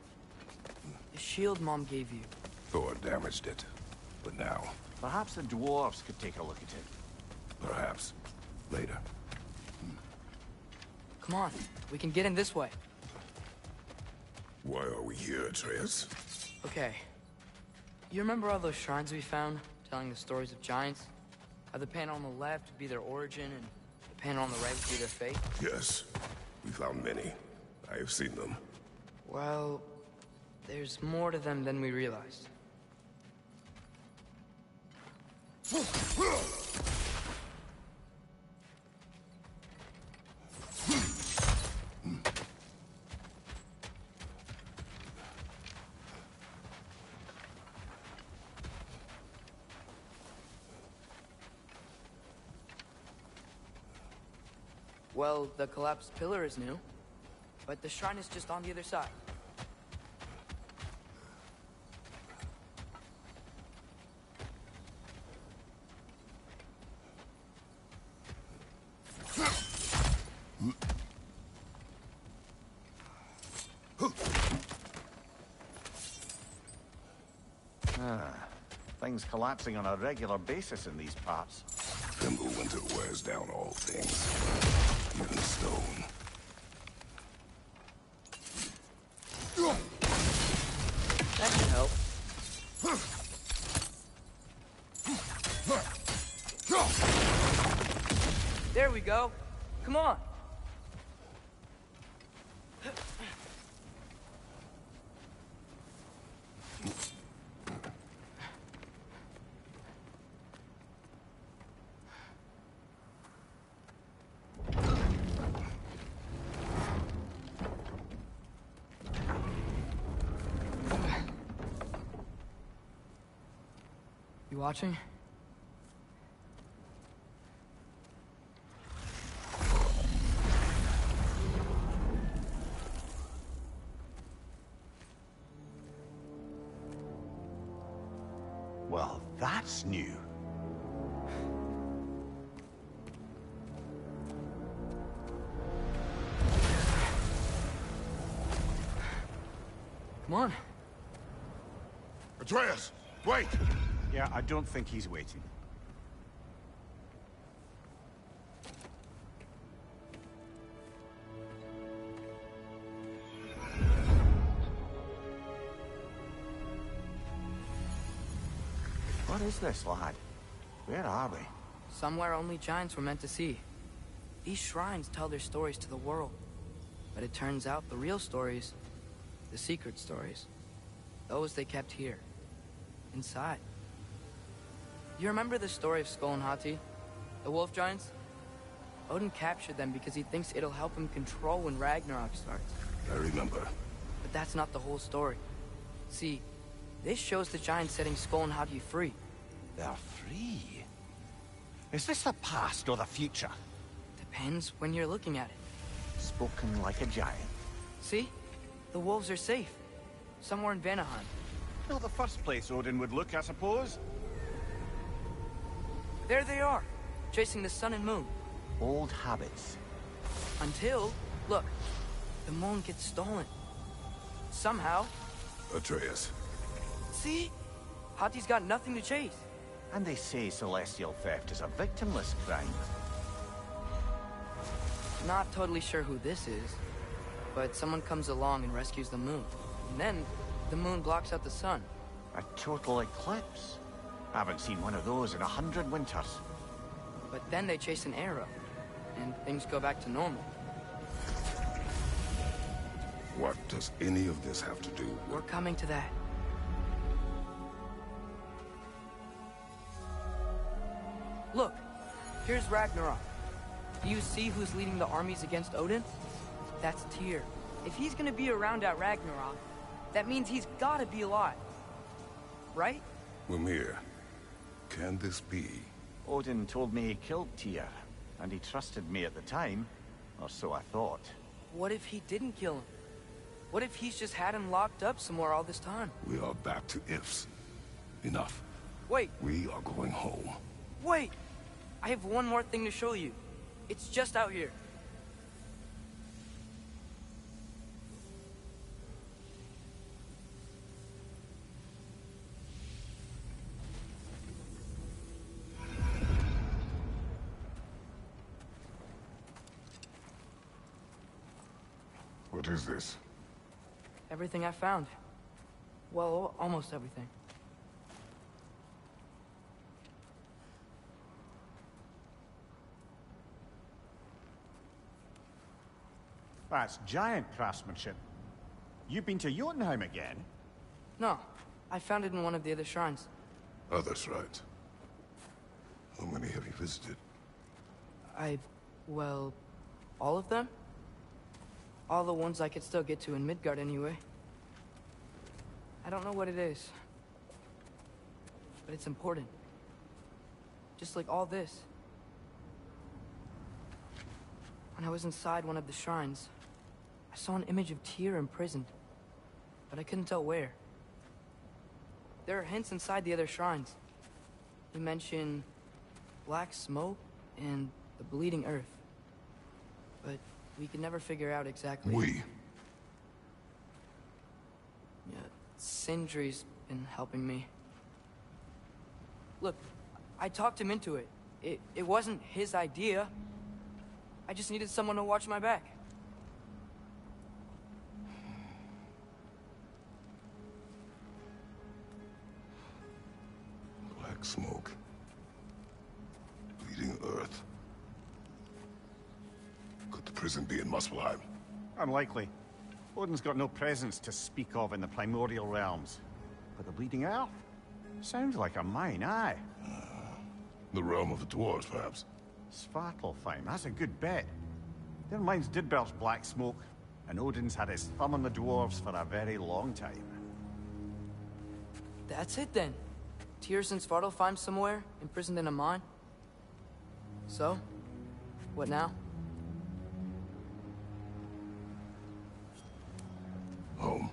the shield Mom gave you. Thor damaged it. But now, Perhaps the dwarves could take a look at it. perhaps, later. Come on, we can get in this way. Why are we here, Atreus? Okay. You remember all those shrines we found, telling the stories of giants? How the panel on the left would be their origin, and the panel on the right would be their fate? Yes, we found many. I have seen them. Well, there's more to them than we realized. Well, the collapsed pillar is new, but the shrine is just on the other side. Things collapsing on a regular basis in these parts. Fimbulwinter wears down all things, even stone. That should help. There we go. Come on. You watching? Well, that's new. Come on. Atreus, wait! Yeah, I don't think he's waiting. What is this, lad? Where are we? Somewhere only giants were meant to see. These shrines tell their stories to the world. But it turns out the real stories, the secret stories, those they kept here, inside. You remember the story of Skull and Hati, the wolf giants? Odin captured them because he thinks it'll help him control when Ragnarok starts. I remember. But that's not the whole story. See, this shows the giants setting Skull and Hati free. They're free? Is this the past or the future? Depends when you're looking at it. Spoken like a giant. See? The wolves are safe. Somewhere in Vanaheim. Not the first place Odin would look, I suppose. There they are, chasing the sun and moon. Old habits. Until, look, the moon gets stolen. Somehow. Atreus. See? Hati's got nothing to chase. And they say celestial theft is a victimless crime. Not totally sure who this is, but someone comes along and rescues the moon. And then, the moon blocks out the sun. A total eclipse. Haven't seen one of those in 100 winters. But then they chase an arrow, and things go back to normal. What does any of this have to do with... We're coming to that. Look, here's Ragnarok. Do you see who's leading the armies against Odin? That's Tyr. If he's gonna be around at Ragnarok, that means he's gotta be alive. Right? Mimir, can this be? Odin told me he killed Tyr, and he trusted me at the time, or so I thought. What if he didn't kill him? What if he's just had him locked up somewhere all this time? We are back to ifs. Enough. Wait. We are going home. Wait! I have one more thing to show you. It's just out here. What is this? Everything I found. Well, almost everything. That's giant craftsmanship. You've been to Jotunheim again? No, I found it in one of the other shrines. Other shrines. How many have you visited? Well, all of them? All the ones I could still get to in Midgard anyway. I don't know what it is. But it's important. Just like all this. When I was inside one of the shrines, I saw an image of Tyr imprisoned. But I couldn't tell where. There are hints inside the other shrines. They mention black smoke and the bleeding earth. But we could never figure out exactly. We? Yeah, Sindri's been helping me. Look, I talked him into it. It wasn't his idea. I just needed someone to watch my back. Black smoke. Bleeding earth. Could the prison be in Muspelheim? Unlikely. Odin's got no presence to speak of in the primordial realms. But the bleeding earth? Sounds like a mine, aye. The realm of the dwarves, perhaps? Svartalfheim, that's a good bet. Their mines did belch black smoke, and Odin's had his thumb on the dwarves for a very long time. That's it then. Tyr's in Svartalfheim somewhere, imprisoned in a mine. So, what now? Home.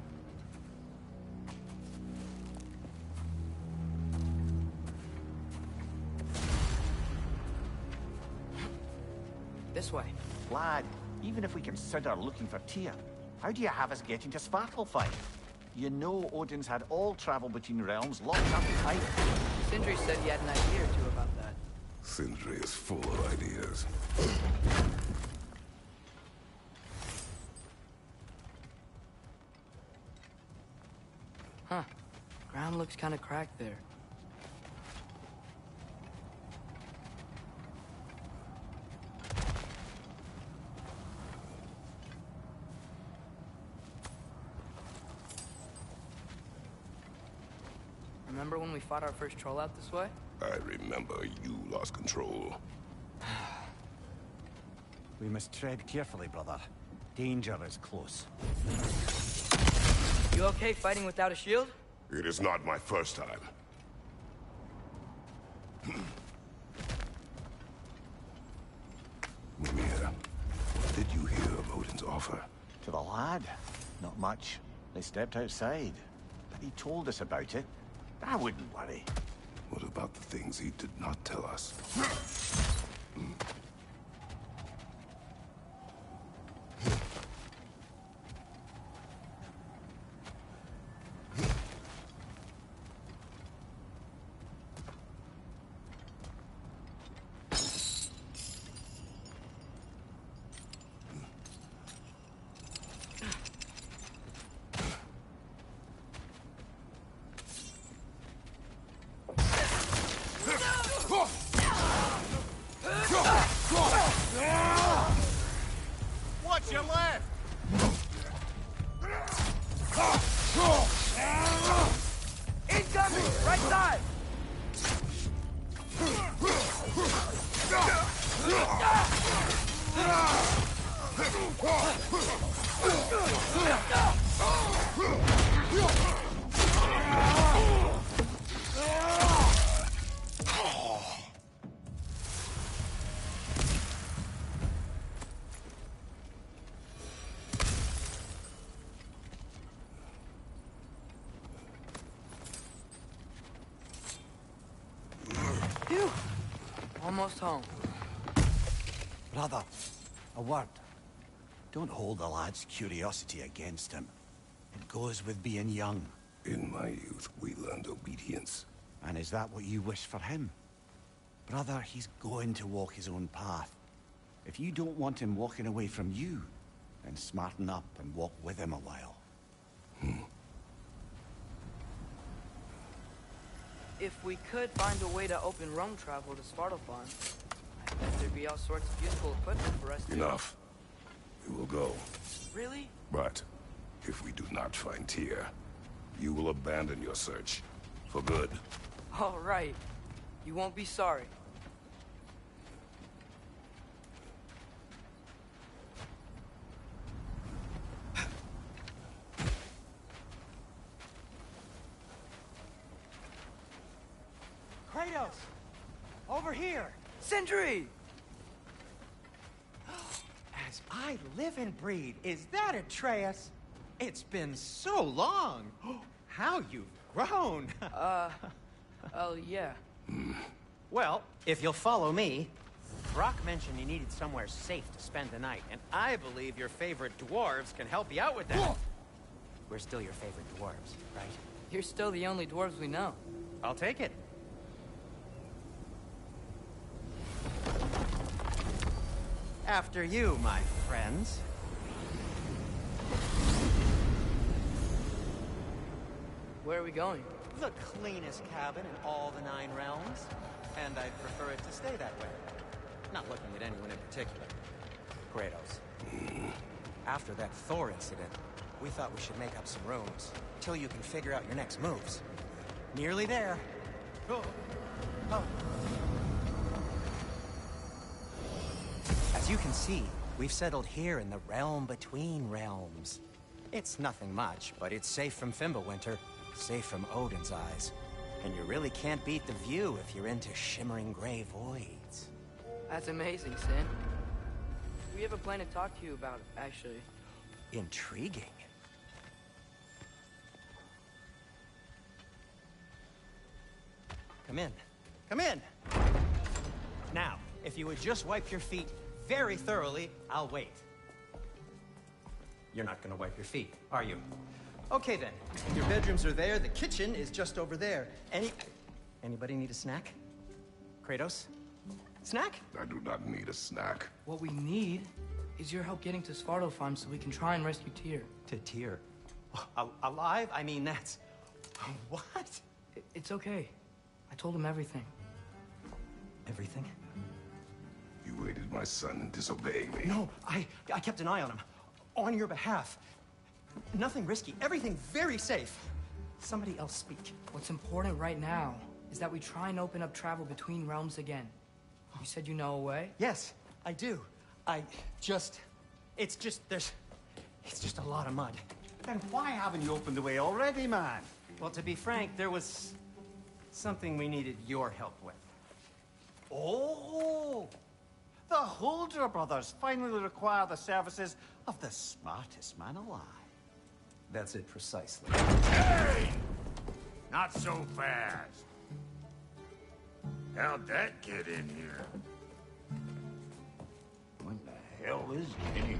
This way. Lad, even if we consider looking for Tyr, how do you have us getting to Svartalfheim? You know Odin's had all travel between realms locked up tight. Sindri said he had an idea or two about that. Sindri is full of ideas. Huh. Ground looks kind of cracked there. Remember when we fought our first troll out this way? I remember you lost control. We must tread carefully, brother. Danger is close. You okay fighting without a shield? It is not my first time. Mimir, what did you hear of Odin's offer? To the lad? Not much. They stepped outside. But he told us about it. I wouldn't worry. What about the things he did not tell us? Watch your left! Incoming! Right side! Phew. Almost home. Brother, a word. Don't hold the lad's curiosity against him. It goes with being young. In my youth, we learned obedience. And is that what you wish for him? Brother, he's going to walk his own path. If you don't want him walking away from you, then smarten up and walk with him a while. If we could find a way to open Rome travel to Svartalfheim, I bet there'd be all sorts of useful equipment for us to... Enough. We will go. Really? But if we do not find Tyr, you will abandon your search. For good. All right. You won't be sorry. Kratos! Over here! Sindri! As I live and breathe, is that Atreus? It's been so long! How you've grown! Oh, yeah. Well, if you'll follow me, Brock mentioned you needed somewhere safe to spend the night, and I believe your favorite dwarves can help you out with that. We're still your favorite dwarves, right? You're still the only dwarves we know. I'll take it. After you, my friends. Where are we going? The cleanest cabin in all the 9 realms. And I'd prefer it to stay that way. Not looking at anyone in particular. Kratos. After that Thor incident, we thought we should make up some rooms. Till you can figure out your next moves. Nearly there. Oh. As you can see, we've settled here in the realm between realms. It's nothing much, but it's safe from Fimbulwinter, safe from Odin's eyes. And you really can't beat the view if you're into shimmering gray voids. That's amazing, Sin. We have a plan to talk to you about, actually. Intriguing. Come in. Come in! Now, if you would just wipe your feet very thoroughly, I'll wait. You're not gonna wipe your feet, are you? Okay then. Your bedrooms are there, the kitchen is just over there. Anybody need a snack? Kratos? Snack? I do not need a snack. What we need is your help getting to Svartalfheim so we can try and rescue Tyr. To Tyr? Alive? I mean, that's... What? It's okay. I told him everything. Everything? You aided my son in disobeying me. No, I kept an eye on him. On your behalf. Nothing risky. Everything very safe. Somebody else speak. What's important right now is that we try and open up travel between realms again. You said you know a way? Yes, I do. It's just a lot of mud. Then why haven't you opened the way already, man? Well, to be frank, there was something we needed your help with. Oh! The Holder brothers finally require the services of the smartest man alive. That's it precisely. Hey! Not so fast. How'd that get in here? What the hell is he anyway?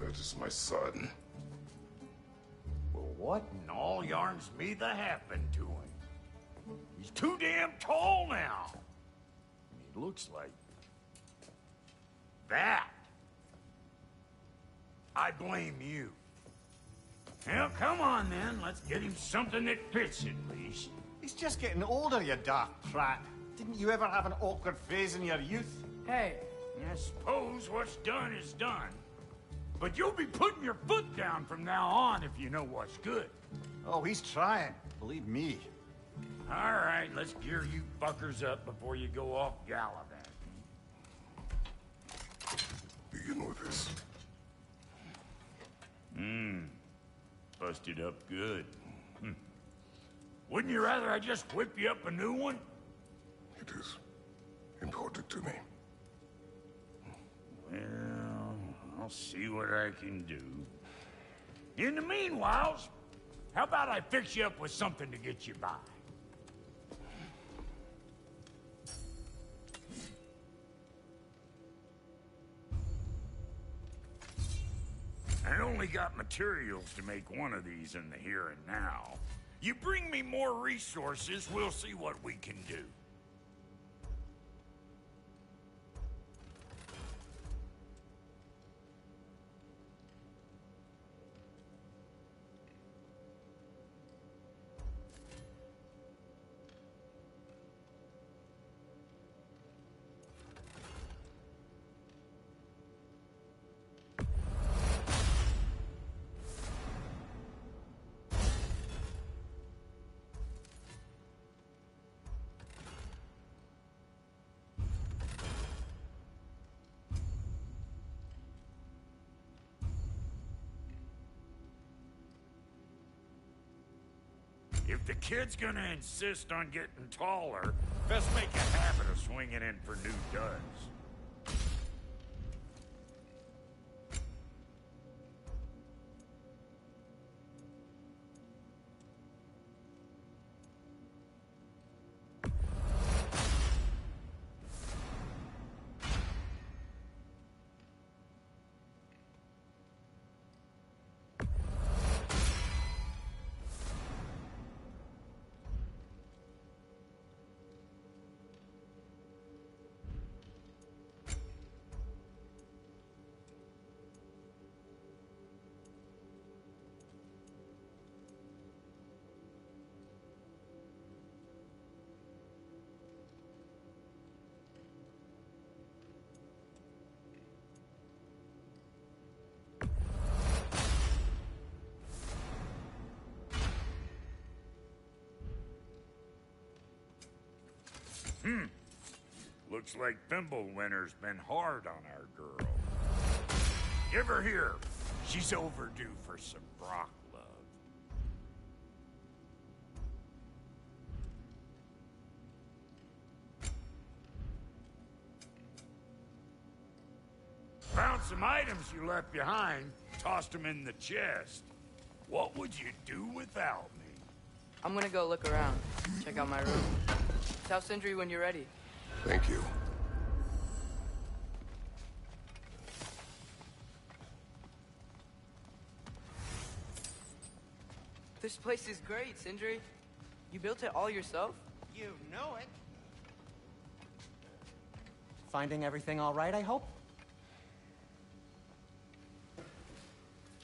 That is my son. Well, what in all yarns me that happened to him? He's too damn tall now. He looks like that. I blame you. Well, come on then. Let's get him something that fits at least. He's just getting older, you dark prat. Didn't you ever have an awkward phase in your youth? Hey, I suppose what's done is done. But you'll be putting your foot down from now on if you know what's good. Oh, he's trying. Believe me. All right, let's gear you fuckers up before you go off gallivanting. Begin with this. Busted up good. Wouldn't you rather I just whip you up a new one? It is important to me. Well, I'll see what I can do. In the meanwhile, how about I fix you up with something to get you by? I only got materials to make one of these in the here and now. You bring me more resources, we'll see what we can do. If the kid's gonna insist on getting taller, best make a habit of swinging in for new duds. Looks like Fimbulwinter's been hard on our girl. Give her here. She's overdue for some Brock love. Found some items you left behind, tossed them in the chest. What would you do without me? I'm gonna go look around. Check out my room. Tell Sindri when you're ready. Thank you. This place is great, Sindri. You built it all yourself? You know it. Finding everything all right, I hope?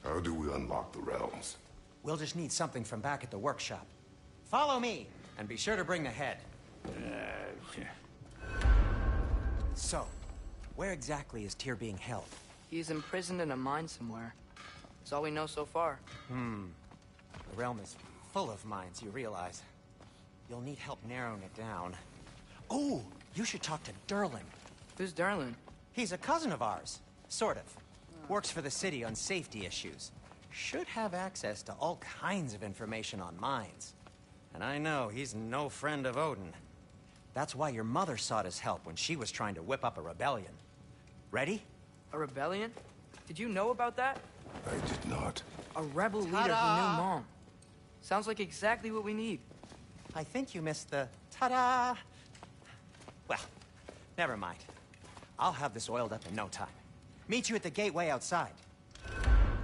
How do we unlock the realms? We'll just need something from back at the workshop. Follow me, and be sure to bring the head. So, where exactly is Tyr being held? He's imprisoned in a mine somewhere. That's all we know so far. The realm is full of mines, you realize. You'll need help narrowing it down. Oh, you should talk to Durlin. Who's Darlin? He's a cousin of ours. Sort of. Works for the city on safety issues. Should have access to all kinds of information on mines. And I know he's no friend of Odin. That's why your mother sought his help when she was trying to whip up a rebellion. Ready? A rebellion? Did you know about that? I did not. A rebel leader who knew Mom. Sounds like exactly what we need. I think you missed the ta-da. Well, never mind. I'll have this oiled up in no time. Meet you at the gateway outside.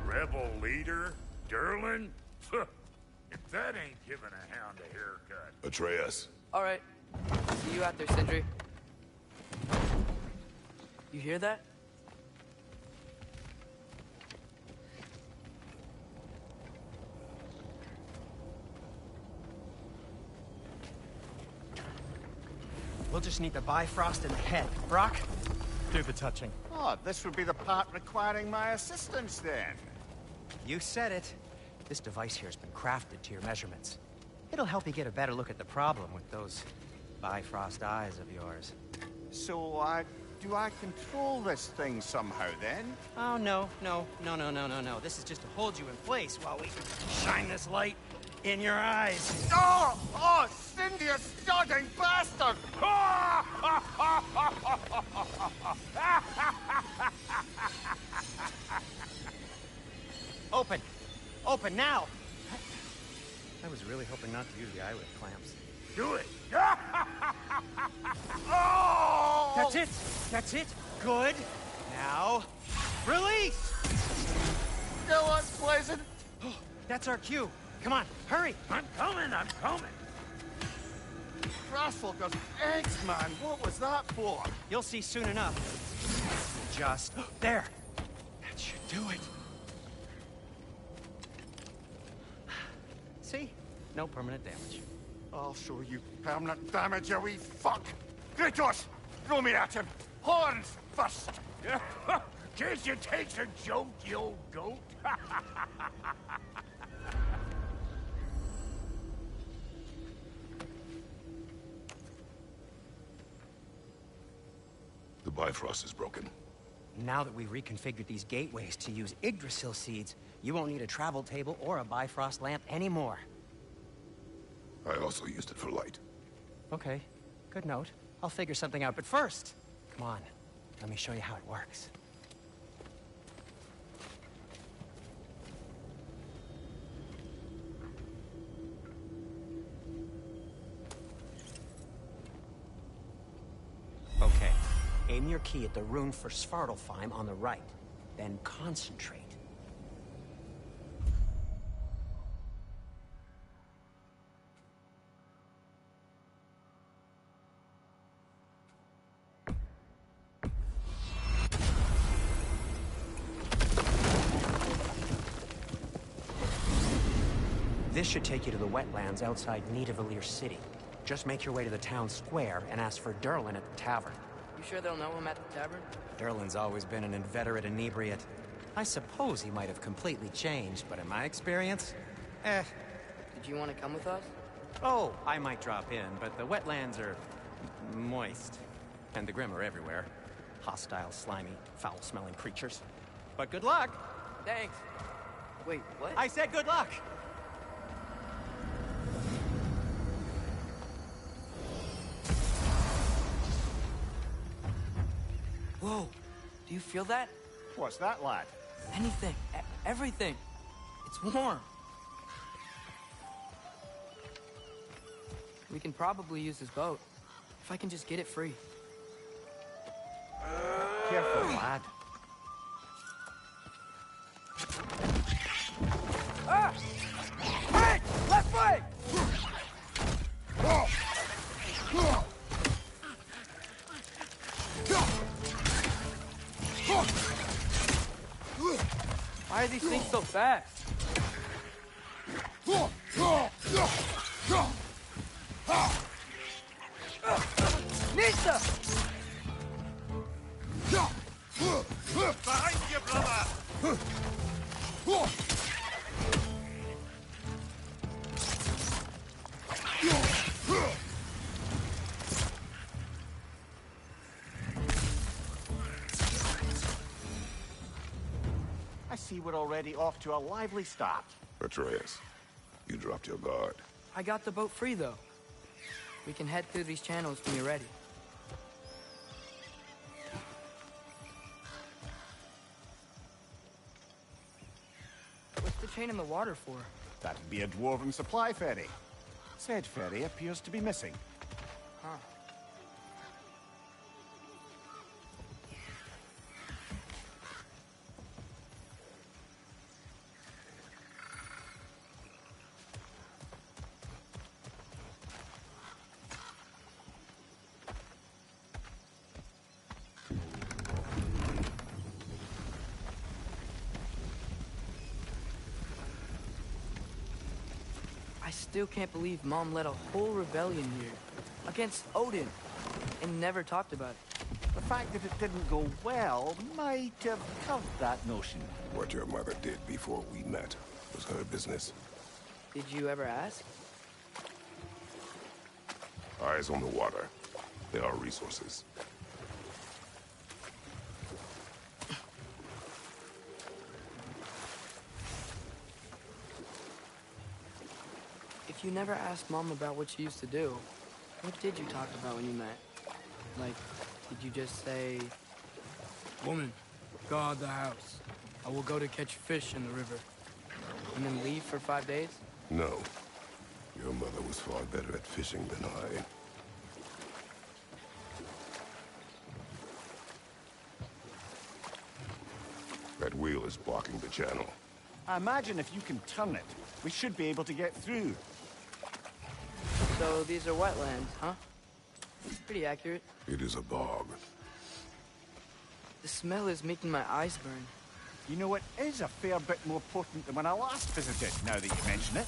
Rebel leader? Durlin? If that ain't giving a hound a haircut. Atreus. All right. See you out there, Sindri. You hear that? We'll just need the Bifrost in the head. Brock, do the touching. Oh, this would be the part requiring my assistance then. You said it. This device here has been crafted to your measurements. It'll help you get a better look at the problem with those Bifrost eyes of yours. So, do I control this thing somehow then? Oh, no. This is just to hold you in place while we shine this light in your eyes. Oh, Cindy, you starting bastard! Open! Open now! I was really hoping not to use the eyelid clamps. Do it! Oh! That's it! That's it! Good! Now, release! Go on, Pleasant! That's our cue. Come on, hurry! I'm coming! Grassfuckers, eggs, man! What was that for? You'll see soon enough. Just there. That should do it. See? No permanent damage. I'll show you permanent damage, you wee fuck! Kratos! Throw me at him! Horns first! Can't you take a joke, you old goat? The Bifrost is broken. Now that we've reconfigured these gateways to use Yggdrasil seeds, you won't need a travel table or a Bifrost lamp anymore. I also used it for light. Okay, good note. I'll figure something out, but first, come on, let me show you how it works. Okay, aim your key at the rune for Svartalfheim on the right, then concentrate. This should take you to the wetlands outside Nidavellir City. Just make your way to the town square and ask for Durlin at the tavern. You sure they'll know him at the tavern? Durlin's always been an inveterate inebriate. I suppose he might have completely changed, but in my experience, Did you want to come with us? Oh, I might drop in, but the wetlands are moist. And the Grim are everywhere. Hostile, slimy, foul-smelling creatures. But good luck! Thanks. Wait, what? I said good luck! Whoa, do you feel that? What's that, lad? Anything, everything. It's warm. We can probably use this boat, if I can just get it free. Careful, lad. Ah! Hey! Left leg! Why are these things so fast? Nisa! Behind you, brother! we were already off to a lively start. Atreus, you dropped your guard. I got the boat free, though. We can head through these channels when you're ready. What's the chain in the water for? That'd be a dwarven supply ferry. Said ferry appears to be missing. Huh. I still can't believe Mom led a whole rebellion here against Odin and never talked about it. The fact that it didn't go well might have covered that notion. What your mother did before we met was her business. Did you ever ask? Eyes on the water. There are resources. If you never asked Mom about what she used to do, what did you talk about when you met? Like, did you just say, "Woman, guard the house. I will go to catch fish in the river," and then leave for 5 days? No. Your mother was far better at fishing than I. That wheel is blocking the channel. I imagine if you can turn it, we should be able to get through. So these are wetlands, huh? Pretty accurate. It is a bog. The smell is making my eyes burn. You know, it is a fair bit more potent than when I last visited, now that you mention it.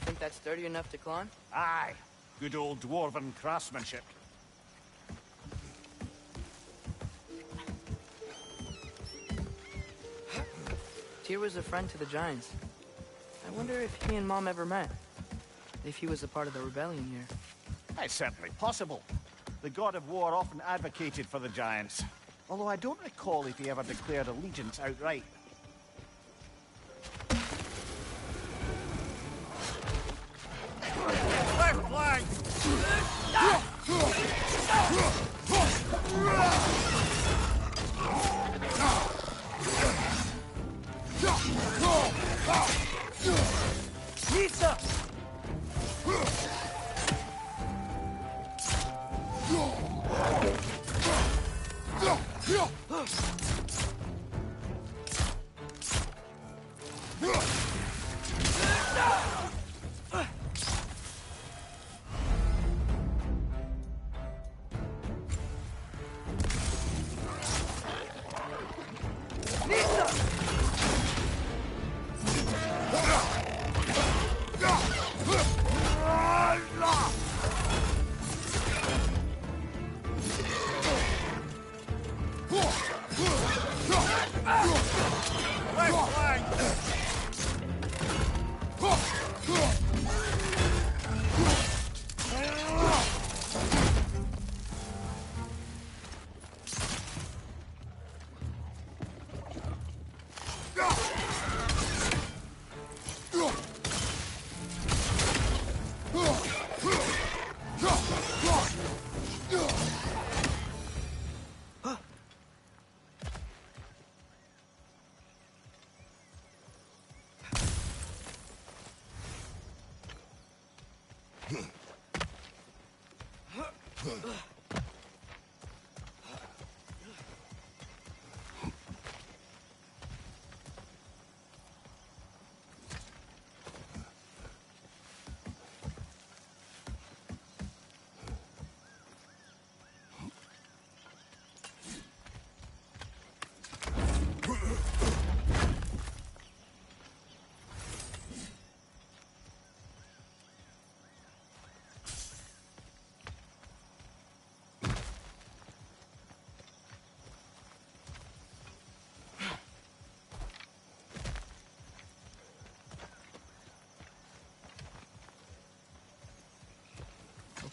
Think that's sturdy enough to climb? Aye. Good old dwarven craftsmanship. Tyr was a friend to the Giants. I wonder if he and Mom ever met. If he was a part of the rebellion here. It's certainly possible. The God of War often advocated for the Giants. Although I don't recall if he ever declared allegiance outright.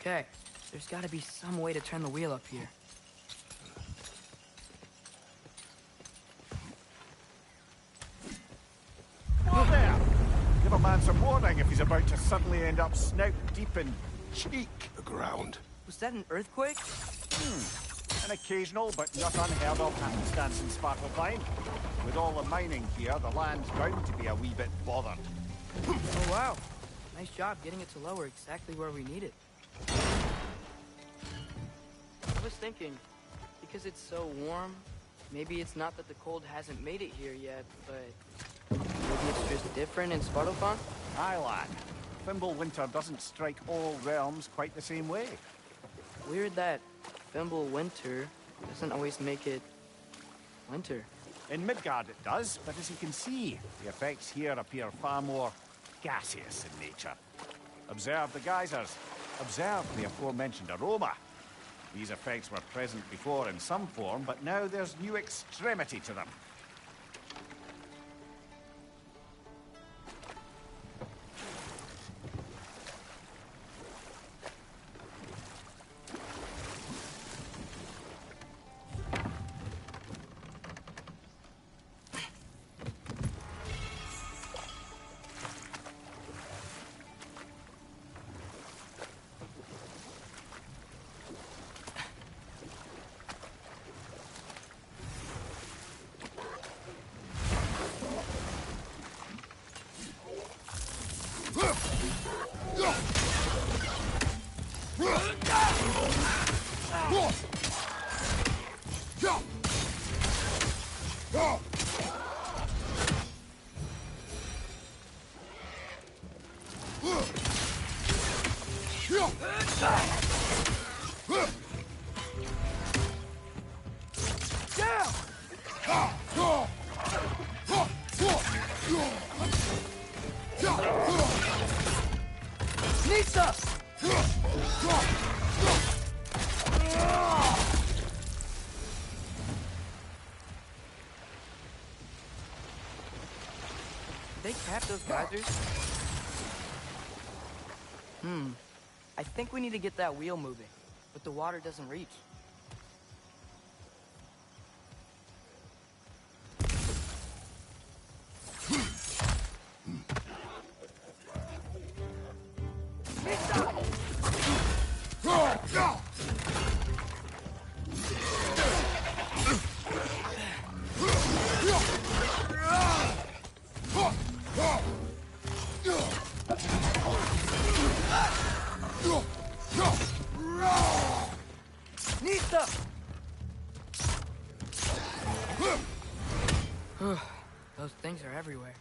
Okay, there's gotta be some way to turn the wheel up here. Whoa there! Give a man some warning if he's about to suddenly end up snout deep in cheek. The ground. Was that an earthquake? An occasional but not unheard of happenstance in Sparklefine. With all the mining here, the land's bound to be a wee bit bothered. Oh wow, nice job getting it to lower exactly where we need it. I was thinking, because it's so warm, maybe it's not that the cold hasn't made it here yet, but maybe it's just different in Svartalfheim? Aye, lad. Thimble winter doesn't strike all realms quite the same way. Weird that Thimble winter doesn't always make it winter. In Midgard it does, but as you can see, the effects here appear far more gaseous in nature. Observe the geysers. Observe the aforementioned aroma. These effects were present before in some form, but now there's new extremity to them. They cap those geysers? I think we need to get that wheel moving, but the water doesn't reach. Those things are everywhere.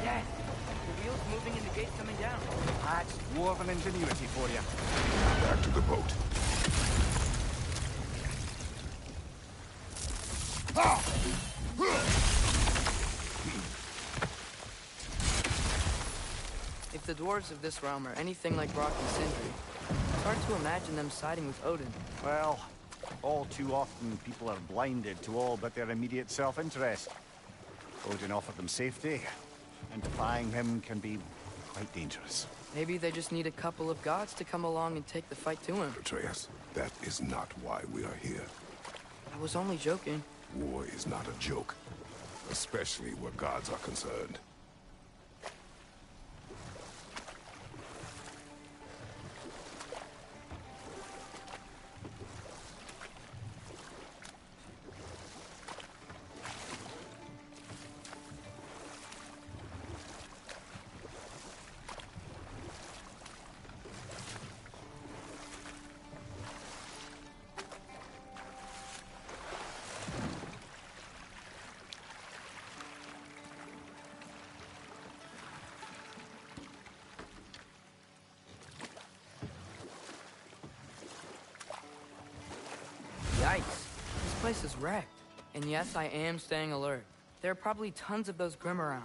Yes! The wheel's moving and the gate's coming down. That's dwarven ingenuity for you. Back to the boat. If the dwarves of this realm are anything like Rock and Sindri, It's hard to imagine them siding with Odin. Well, all too often people are blinded to all but their immediate self-interest. Odin offered them safety, and defying him can be quite dangerous. Maybe they just need a couple of gods to come along and take the fight to him. Atreus, that is not why we are here. I was only joking. War is not a joke, especially where gods are concerned. Yikes. This place is wrecked. And yes, I am staying alert. There are probably tons of those Grim around.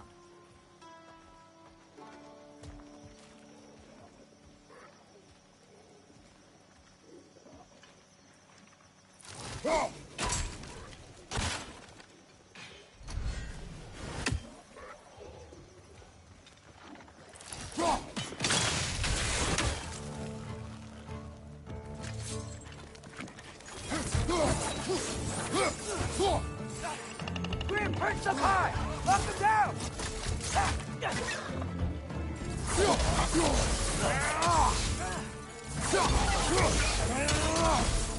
Grim, perched up high! Knock him down!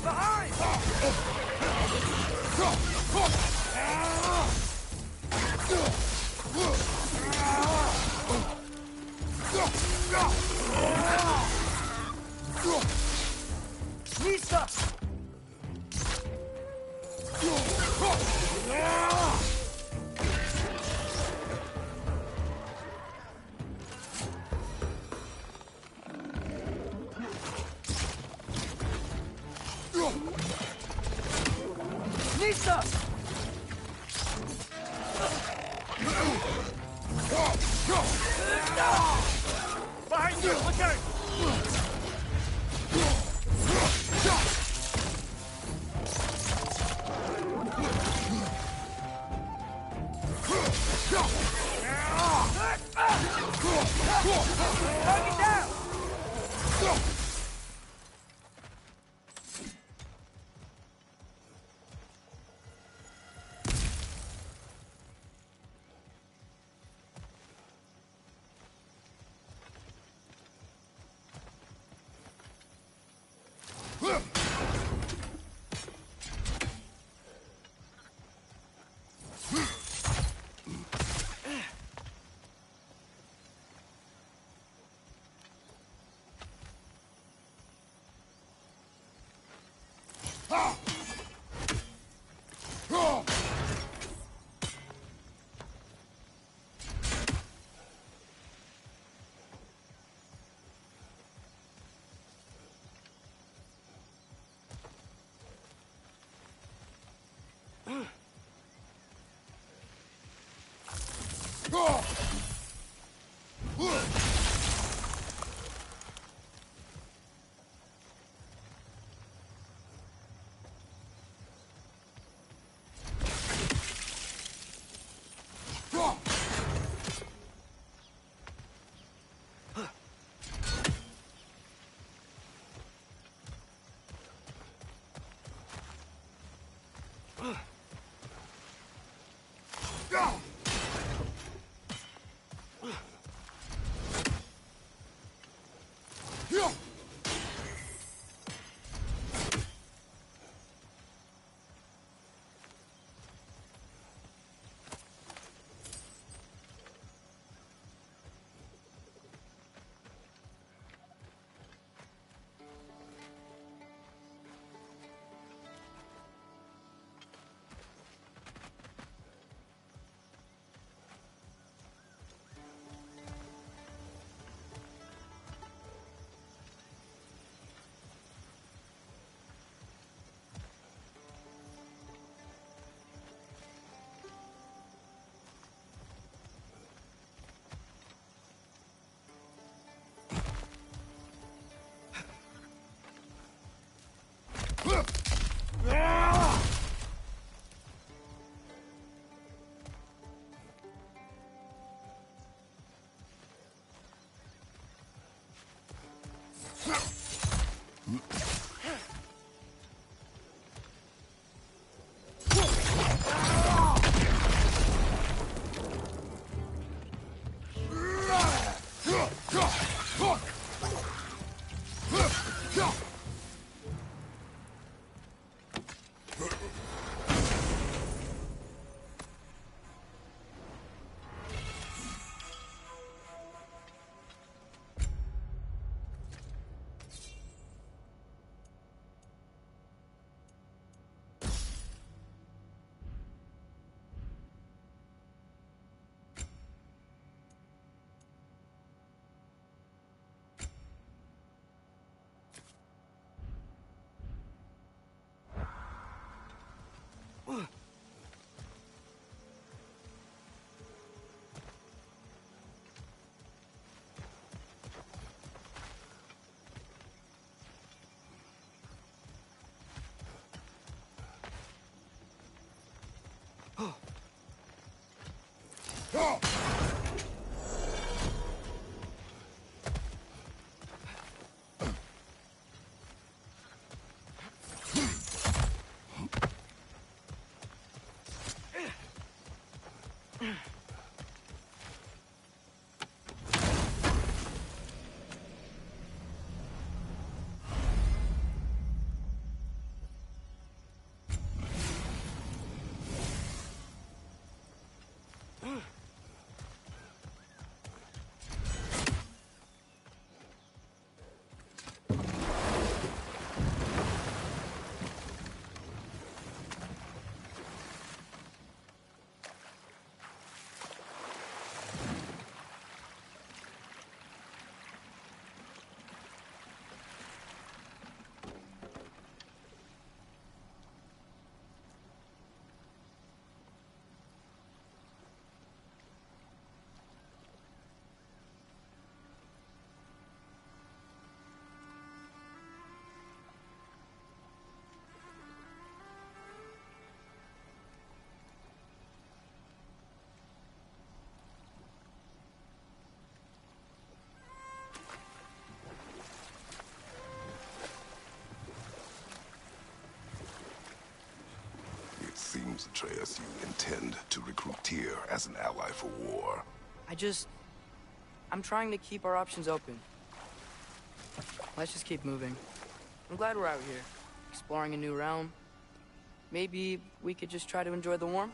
Behind! Nista! Nista! Behind you! Look out! Target down! Seems, Atreus, you intend to recruit Tyr as an ally for war. I'm trying to keep our options open. Let's just keep moving. I'm glad we're out here, exploring a new realm. Maybe we could just try to enjoy the warmth?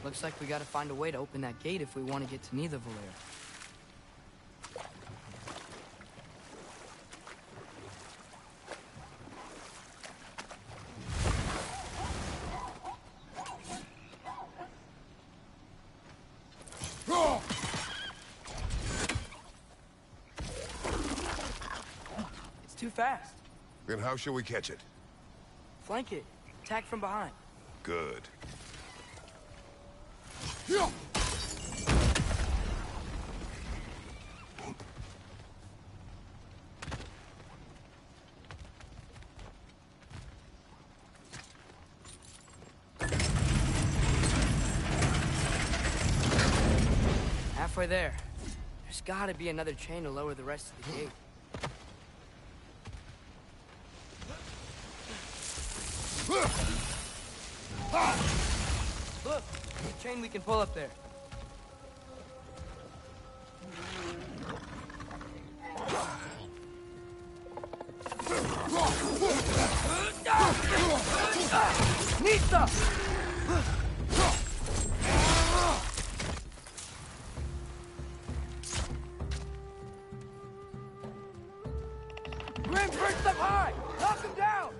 Looks like we gotta find a way to open that gate if we want to get to Nidavellir. It's too fast. Then how shall we catch it? Flank it. Attack from behind. Good. Halfway there. There's gotta be another chain to lower the rest of the gate. Look! There's a chain we can pull up there. Nita! Grim perched up high! Knock him down!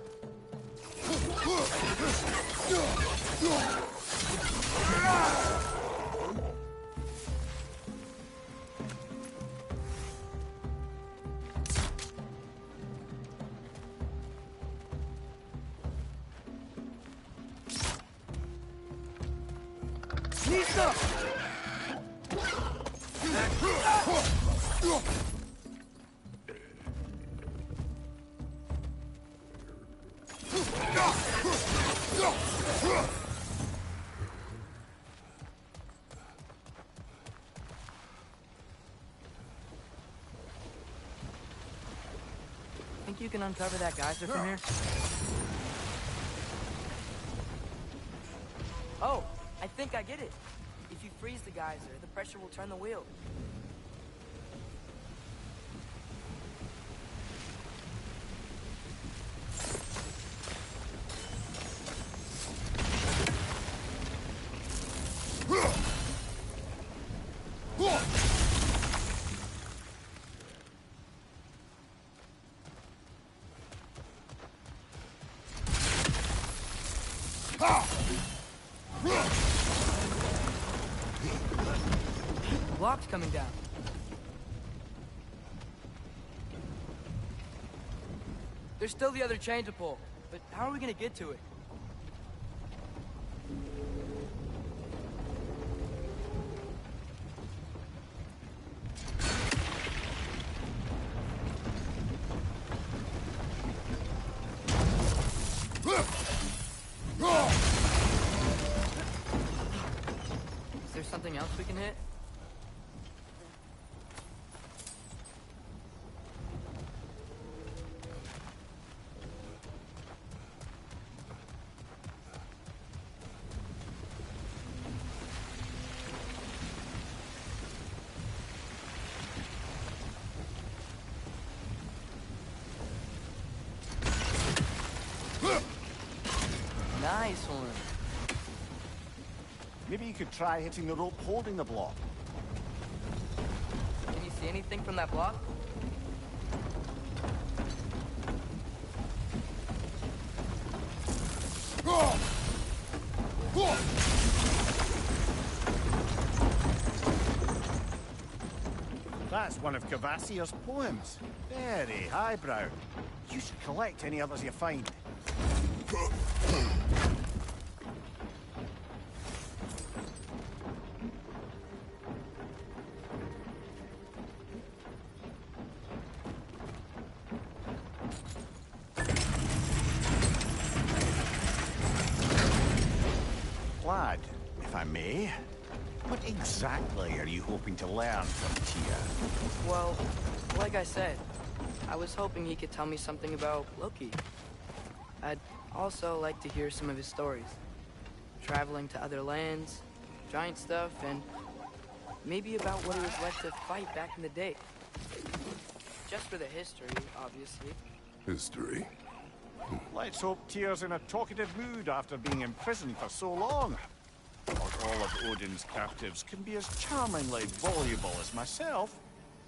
He's up! Think you can uncover that geyser from here? Oh, I think I get it. If you freeze the geyser, the pressure will turn the wheel. Block's coming down. There's still the other chain to pull, but how are we gonna get to it? Is there something else we can hit? Nice one. Maybe you could try hitting the rope holding the block. Can you see anything from that block? That's one of Cavassier's poems. Very highbrow. You should collect any others you find. Lad, if I may, what exactly are you hoping to learn from Tyr? Well, like I said, I was hoping he could tell me something about Loki. I'd also like to hear some of his stories. Traveling to other lands, giant stuff, and maybe about what it was like to fight back in the day. Just for the history, obviously. History? Let's hope Tyr's in a talkative mood after being imprisoned for so long. Not all of Odin's captives can be as charmingly voluble as myself.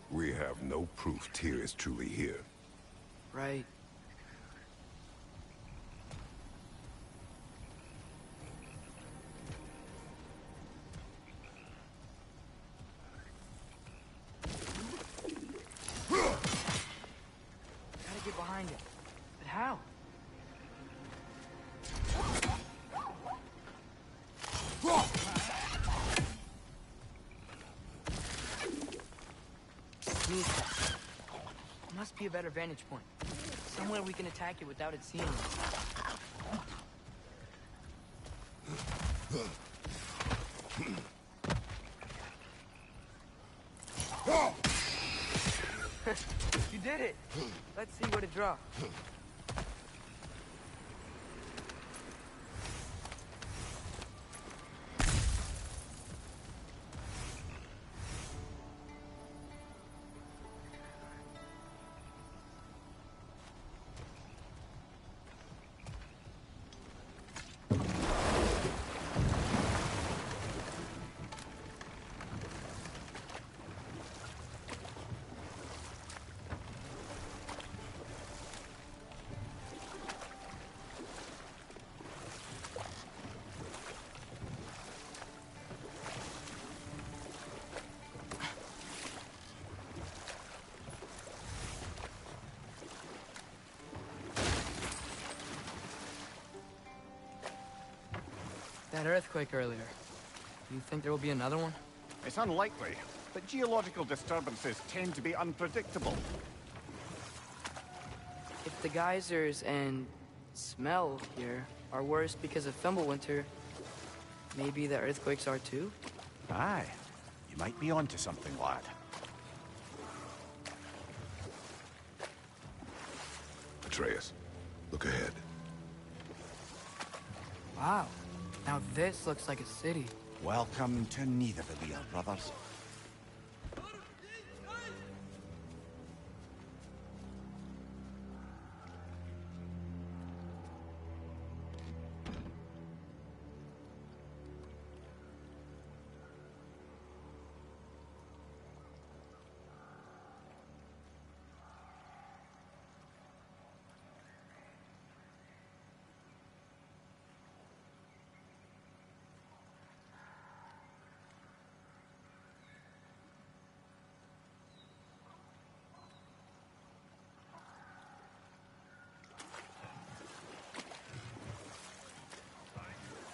We have no proof Tyr is truly here. Right. Gotta get behind it. But how? Must be a better vantage point. Somewhere we can attack it without it seeing us. You did it! Let's see what it dropped. That earthquake earlier. You think there will be another one? It's unlikely, but geological disturbances tend to be unpredictable. If the geysers and smell here are worse because of Fimbulwinter, maybe the earthquakes are too? Aye, you might be onto something, lad. Atreus, look ahead. Wow. Now this looks like a city. Welcome to Nidavellir, brothers.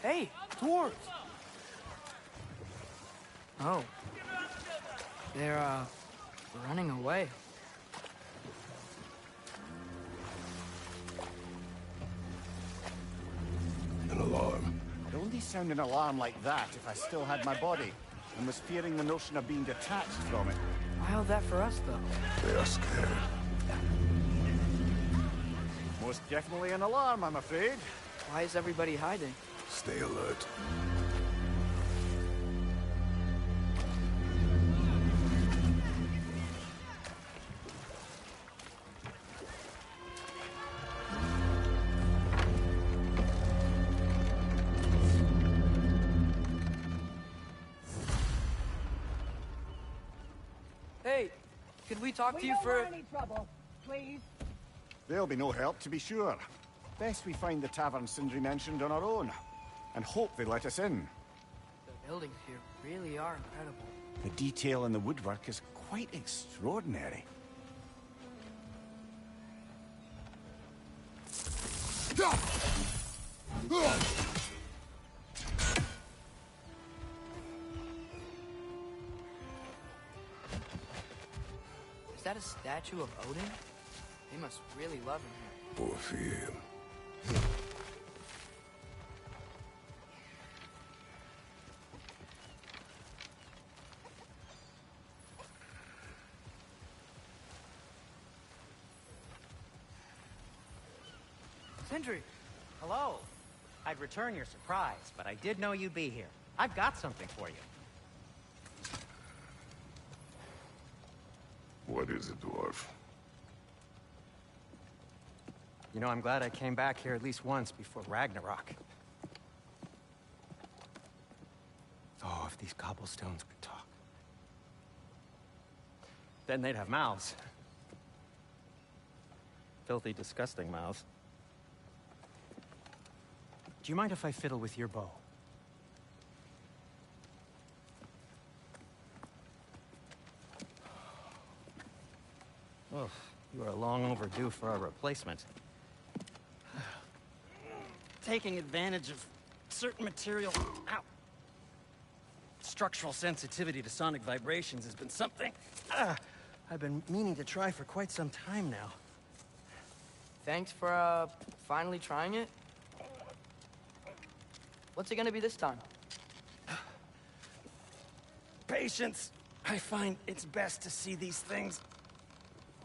Hey, dwarves! Oh. They're, running away. An alarm. I'd only sound an alarm like that if I still had my body, and was fearing the notion of being detached from it. Why all that for us, though? They are scared. Most definitely an alarm, I'm afraid. Why is everybody hiding? Stay alert. Hey, could we talk to you for... any trouble, please. There'll be no help, to be sure. Best we find the tavern Sindri mentioned on our own, and hope they let us in. The buildings here really are incredible. The detail in the woodwork is quite extraordinary. Is that a statue of Odin? They must really love him here. Or fear him. Sindri! Hello. I'd return your surprise, but I did know you'd be here. I've got something for you. What is it, dwarf? You know, I'm glad I came back here at least once before Ragnarok. Oh, if these cobblestones could talk. Then they'd have mouths. Filthy, disgusting mouths. Do you mind if I fiddle with your bow? Oh, you are long overdue for a replacement. Taking advantage of certain material... Ow! Structural sensitivity to sonic vibrations has been something I've been meaning to try for quite some time now. Thanks for, finally trying it. What's it gonna be this time? Patience. I find it's best to see these things...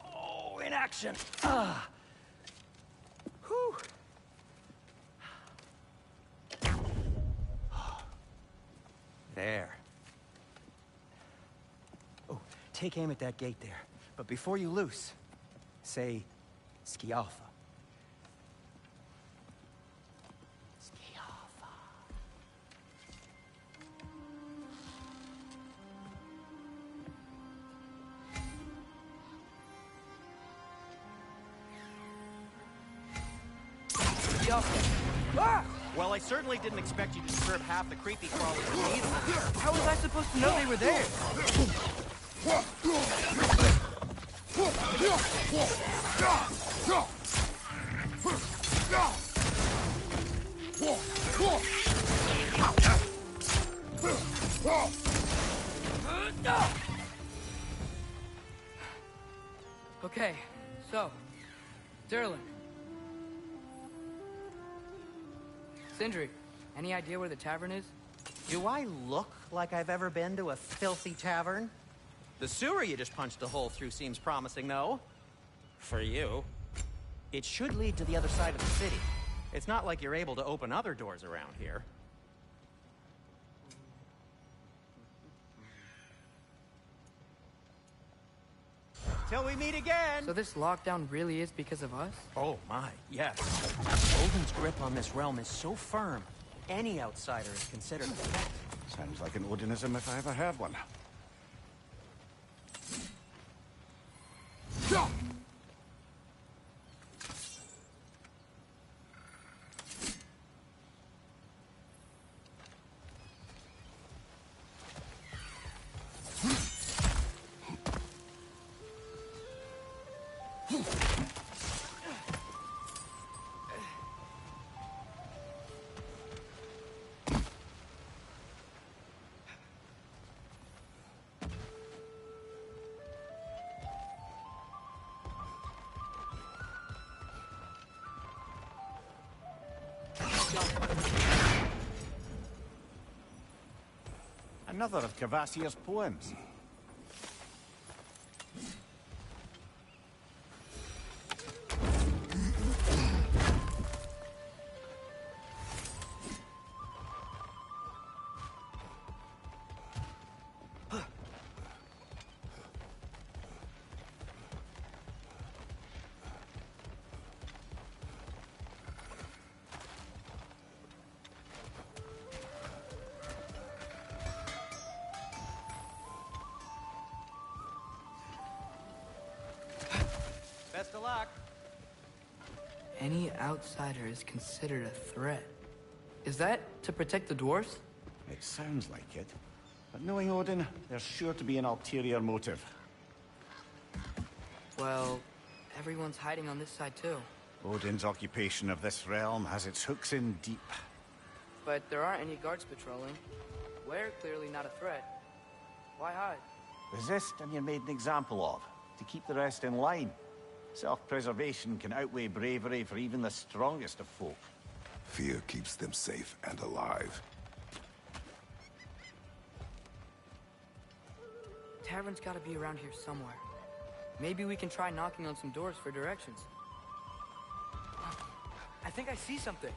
Oh, in action. Whew. There. Oh, take aim at that gate there. But before you loose, say, Skialfa. Skialfa. Ah! Well, I certainly didn't expect you to disturb half the creepy crawlers in either. How was I supposed to know they were there? Okay, so, Durlin. Sindri, any idea where the tavern is? Do I look like I've ever been to a filthy tavern? The sewer you just punched a hole through seems promising, though. For you. It should lead to the other side of the city. It's not like you're able to open other doors around here. Till we meet again! So this lockdown really is because of us? Oh my, yes. Odin's grip on this realm is so firm, any outsider is considered a threat. Sounds like an Odinism if I ever heard one. Another of Kvasir's poems. Best of luck. Any outsider is considered a threat. Is that to protect the dwarves? It sounds like it. But knowing Odin, there's sure to be an ulterior motive. Well, everyone's hiding on this side too. Odin's occupation of this realm has its hooks in deep. But there aren't any guards patrolling. We're clearly not a threat. Why hide? Resist and you're made an example of, to keep the rest in line. Self-preservation can outweigh bravery for even the strongest of folk. Fear keeps them safe and alive. Tavern's gotta be around here somewhere. Maybe we can try knocking on some doors for directions. I think I see something.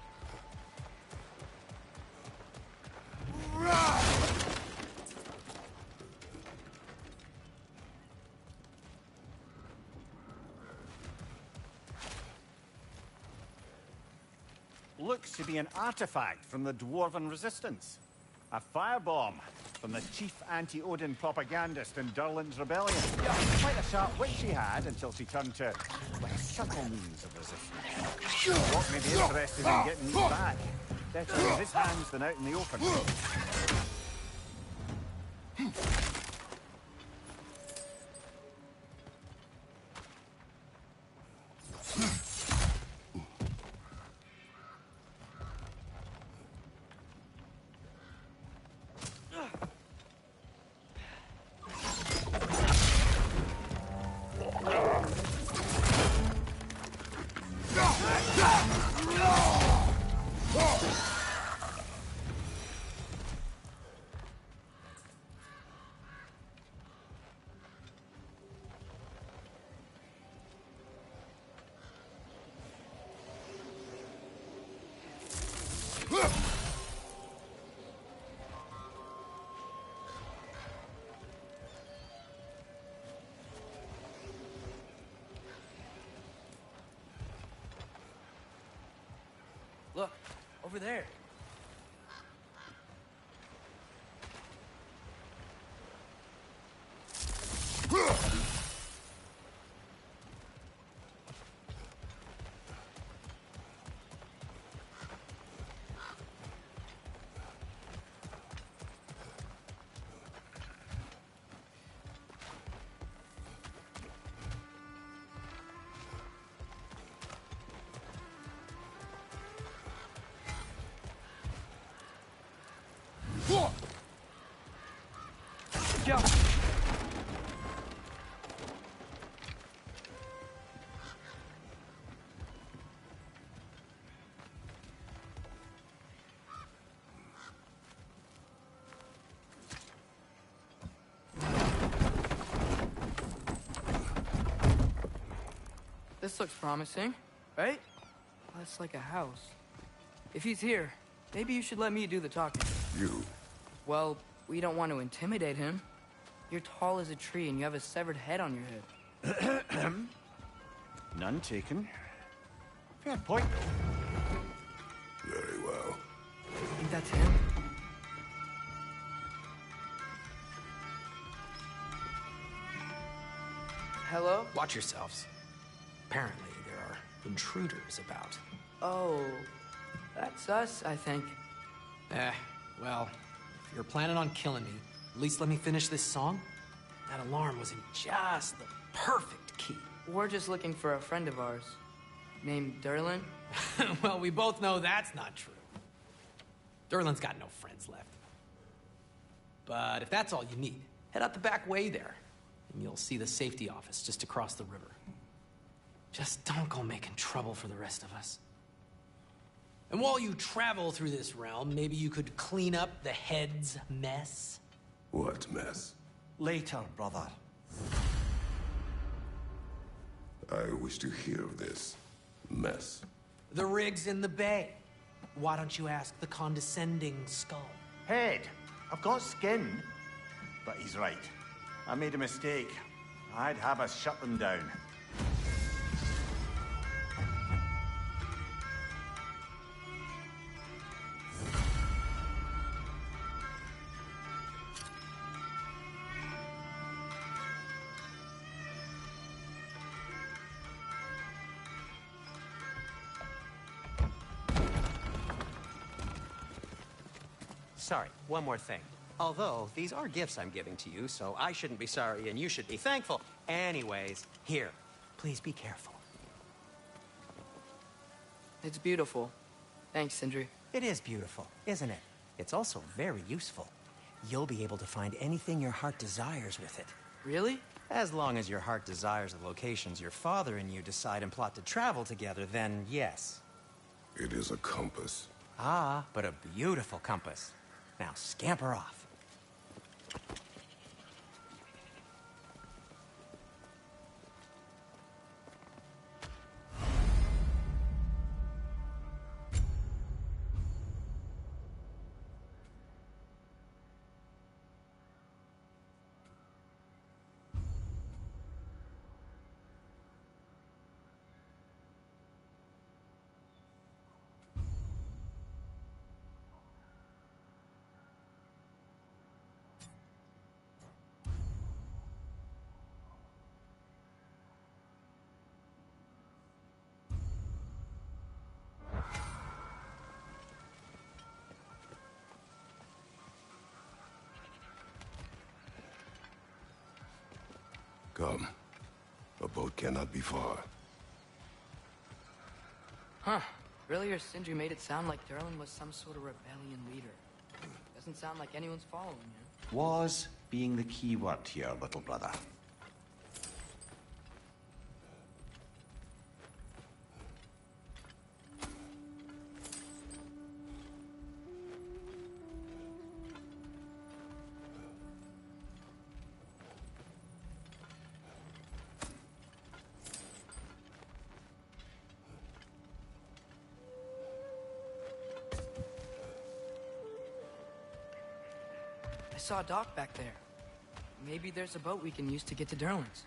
Looks to be an artifact from the Dwarven Resistance. A firebomb from the chief anti-Odin propagandist in Durlin's rebellion. Quite a sharp wit she had until she turned to, like, subtle means of resistance. What may be interested in getting these back? Better in his hands than out in the open. Look, over there. this looks promising, right? That's like a house. If he's here, maybe you should let me do the talking. You? Well, we don't want to intimidate him. You're tall as a tree and you have a severed head on your head. None taken. Fair point, though. Very well. I think that's him. Hello? Watch yourselves. Apparently, there are intruders about. Oh, that's us, I think. Well, if you're planning on killing me, at least let me finish this song. That alarm was in just the perfect key. We're just looking for a friend of ours, named Durlin. Well, we both know that's not true. Durlin's got no friends left. But if that's all you need, head out the back way there, and you'll see the safety office just across the river. Just don't go making trouble for the rest of us. And while you travel through this realm, maybe you could clean up the head's mess? What mess? Later, brother. I wish to hear of this mess. The rig's in the bay. Why don't you ask the condescending skull? Head, I've got skin. But he's right. I made a mistake. I'd have us shut them down. Sorry, one more thing. Although, these are gifts I'm giving to you, so I shouldn't be sorry and you should be thankful. Anyways, here, please be careful. It's beautiful. Thanks, Sindri. It is beautiful, isn't it? It's also very useful. You'll be able to find anything your heart desires with it. Really? As long as your heart desires the locations your father and you decide and plot to travel together, then yes. It is a compass. Ah, but a beautiful compass. Now scamper off. Come. A boat cannot be far. Huh. Earlier, Sindri made it sound like Durlin was some sort of rebellion leader. Doesn't sound like anyone's following him. Was being the key word here, little brother. I saw a dock back there. Maybe there's a boat we can use to get to Durlin's.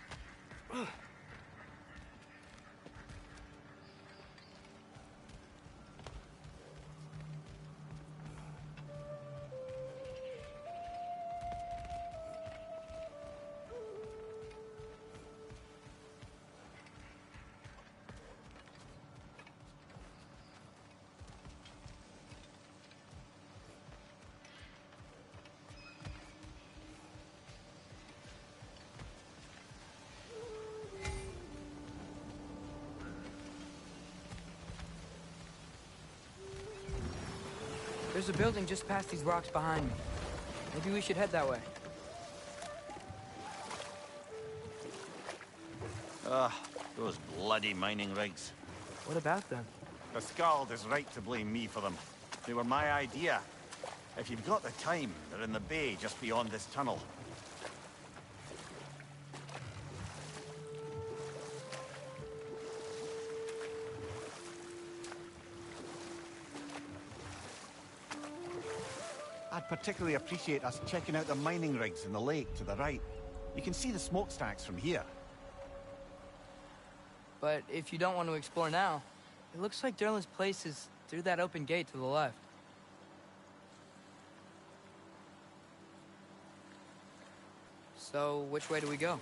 There's a building just past these rocks behind me. Maybe we should head that way. Those bloody mining rigs. What about them? The Skald is right to blame me for them. They were my idea. If you've got the time, they're in the bay just beyond this tunnel. I'd particularly appreciate us checking out the mining rigs in the lake to the right. You can see the smokestacks from here. But if you don't want to explore now, it looks like Durlin's place is through that open gate to the left. So, which way do we go?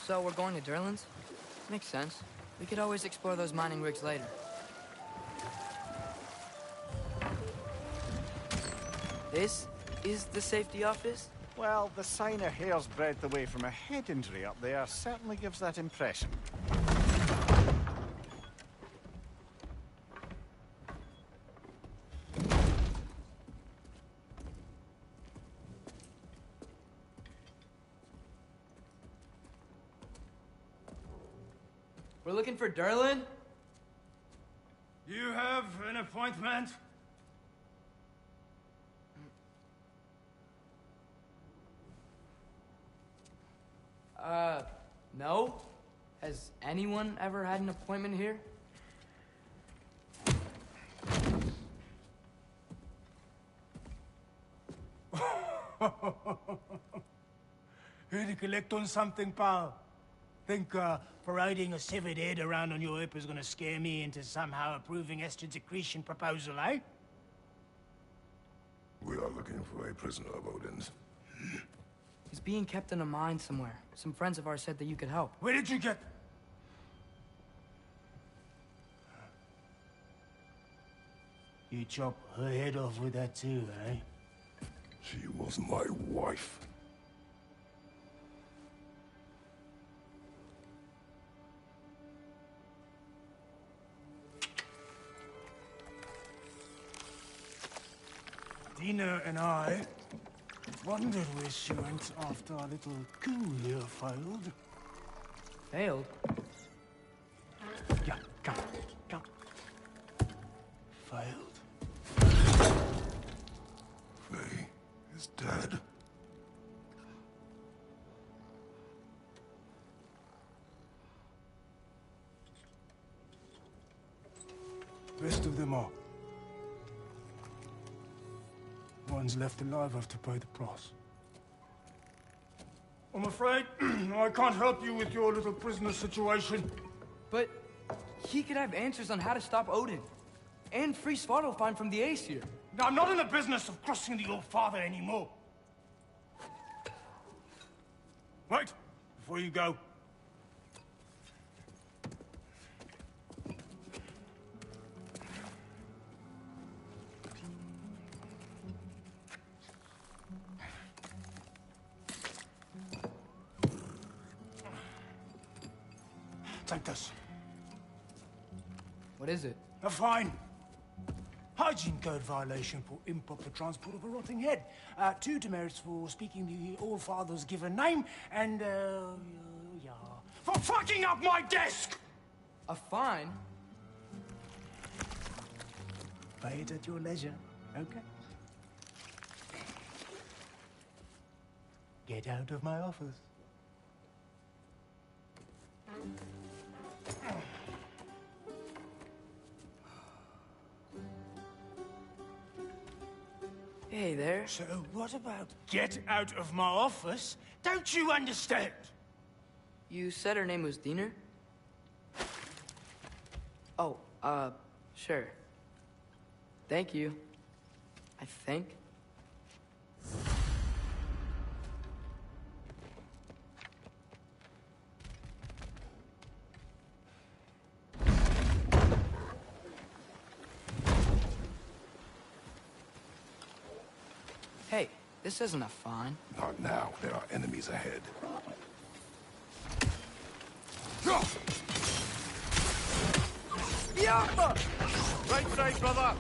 So, we're going to Durlin's? Makes sense. We could always explore those mining rigs later. This is the safety office? Well, the sign a hair's breadth away from a head injury up there certainly gives that impression. We're looking for Durlin? You have an appointment? No? Has anyone ever had an appointment here? Here to collect on something, pal? Think, parading a severed head around on your hip is gonna scare me into somehow approving Esther's accretion proposal, eh? We are looking for a prisoner of Odin's. He's being kept in a mine somewhere. Some friends of ours said that you could help. Where did you get... You chop her head off with that too, eh? She was my wife. Dina and I wondered where she went after our little coup here failed. Failed? Yeah, come. Failed. Faye is dead. Rest of them are. One's left alive have to pay the price. I'm afraid I can't help you with your little prisoner situation. But he could have answers on how to stop Odin. And free Svartalfheim from the Aesir. Now, I'm not in the business of crossing the old father anymore. Wait, before you go. Take this. What is it? A fine. Hygiene code violation for improper transport of a rotting head. 2 demerits for speaking the All-Father's given name, and, yeah. For fucking up my desk! A fine? Pay it at your leisure, okay? Get out of my office. Hey there. So what about get out of my office? Don't you understand? You said her name was Diener? Oh, sure. Thank you. I think. Hey, this isn't a fine. Not now. There are enemies ahead. Yeah! Right side, brother!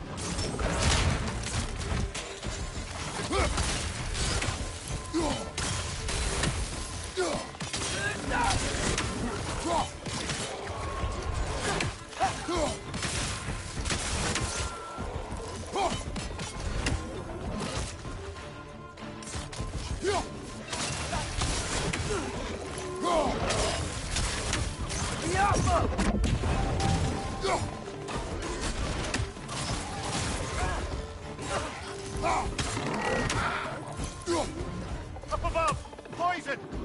position!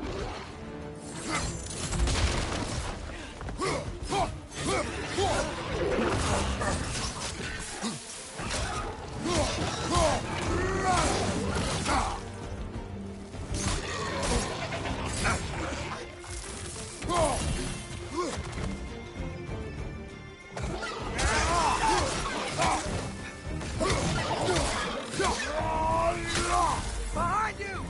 Behind you!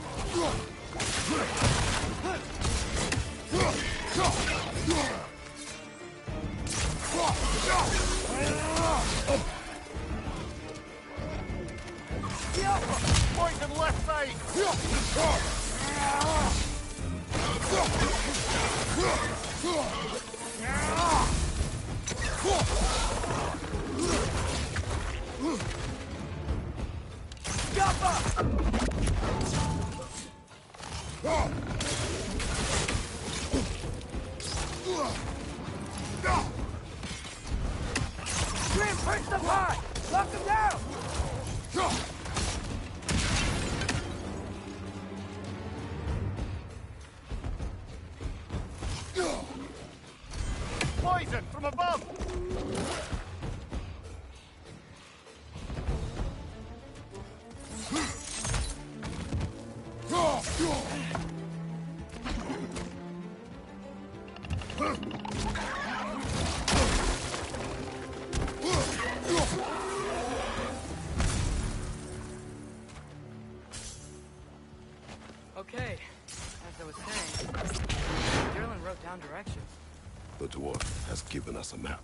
Poison left side! Grim, punch them high! Lock them down! Poison from above! Okay, as I was saying, Derlin wrote down directions. The dwarf has given us a map.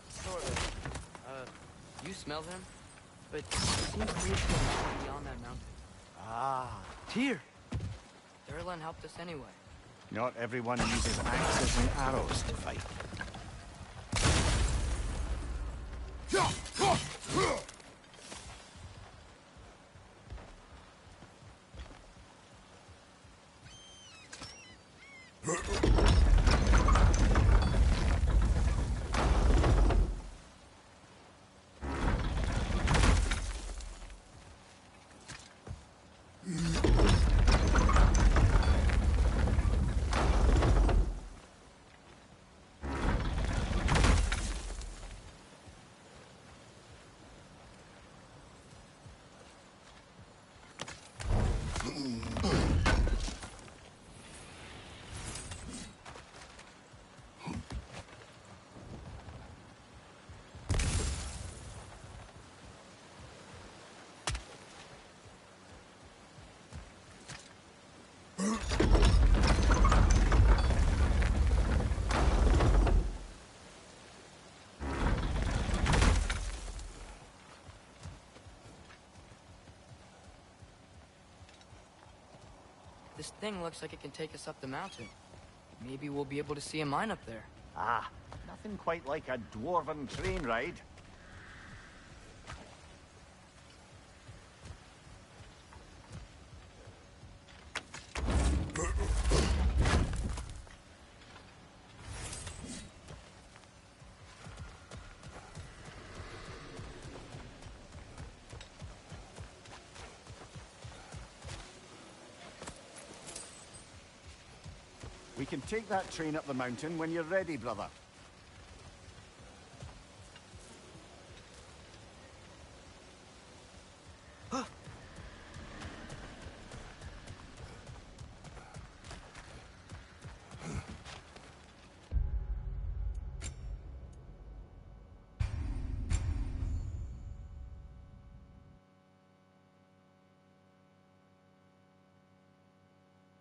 Sort of. You smell them? But it seems weird to be beyond that mountain. Ah. Tyr! Derlin helped us anyway. Not everyone uses axes and arrows to fight. This thing looks like it can take us up the mountain. Maybe we'll be able to see a mine up there. Ah, nothing quite like a dwarven train ride. We can take that train up the mountain when you're ready, brother.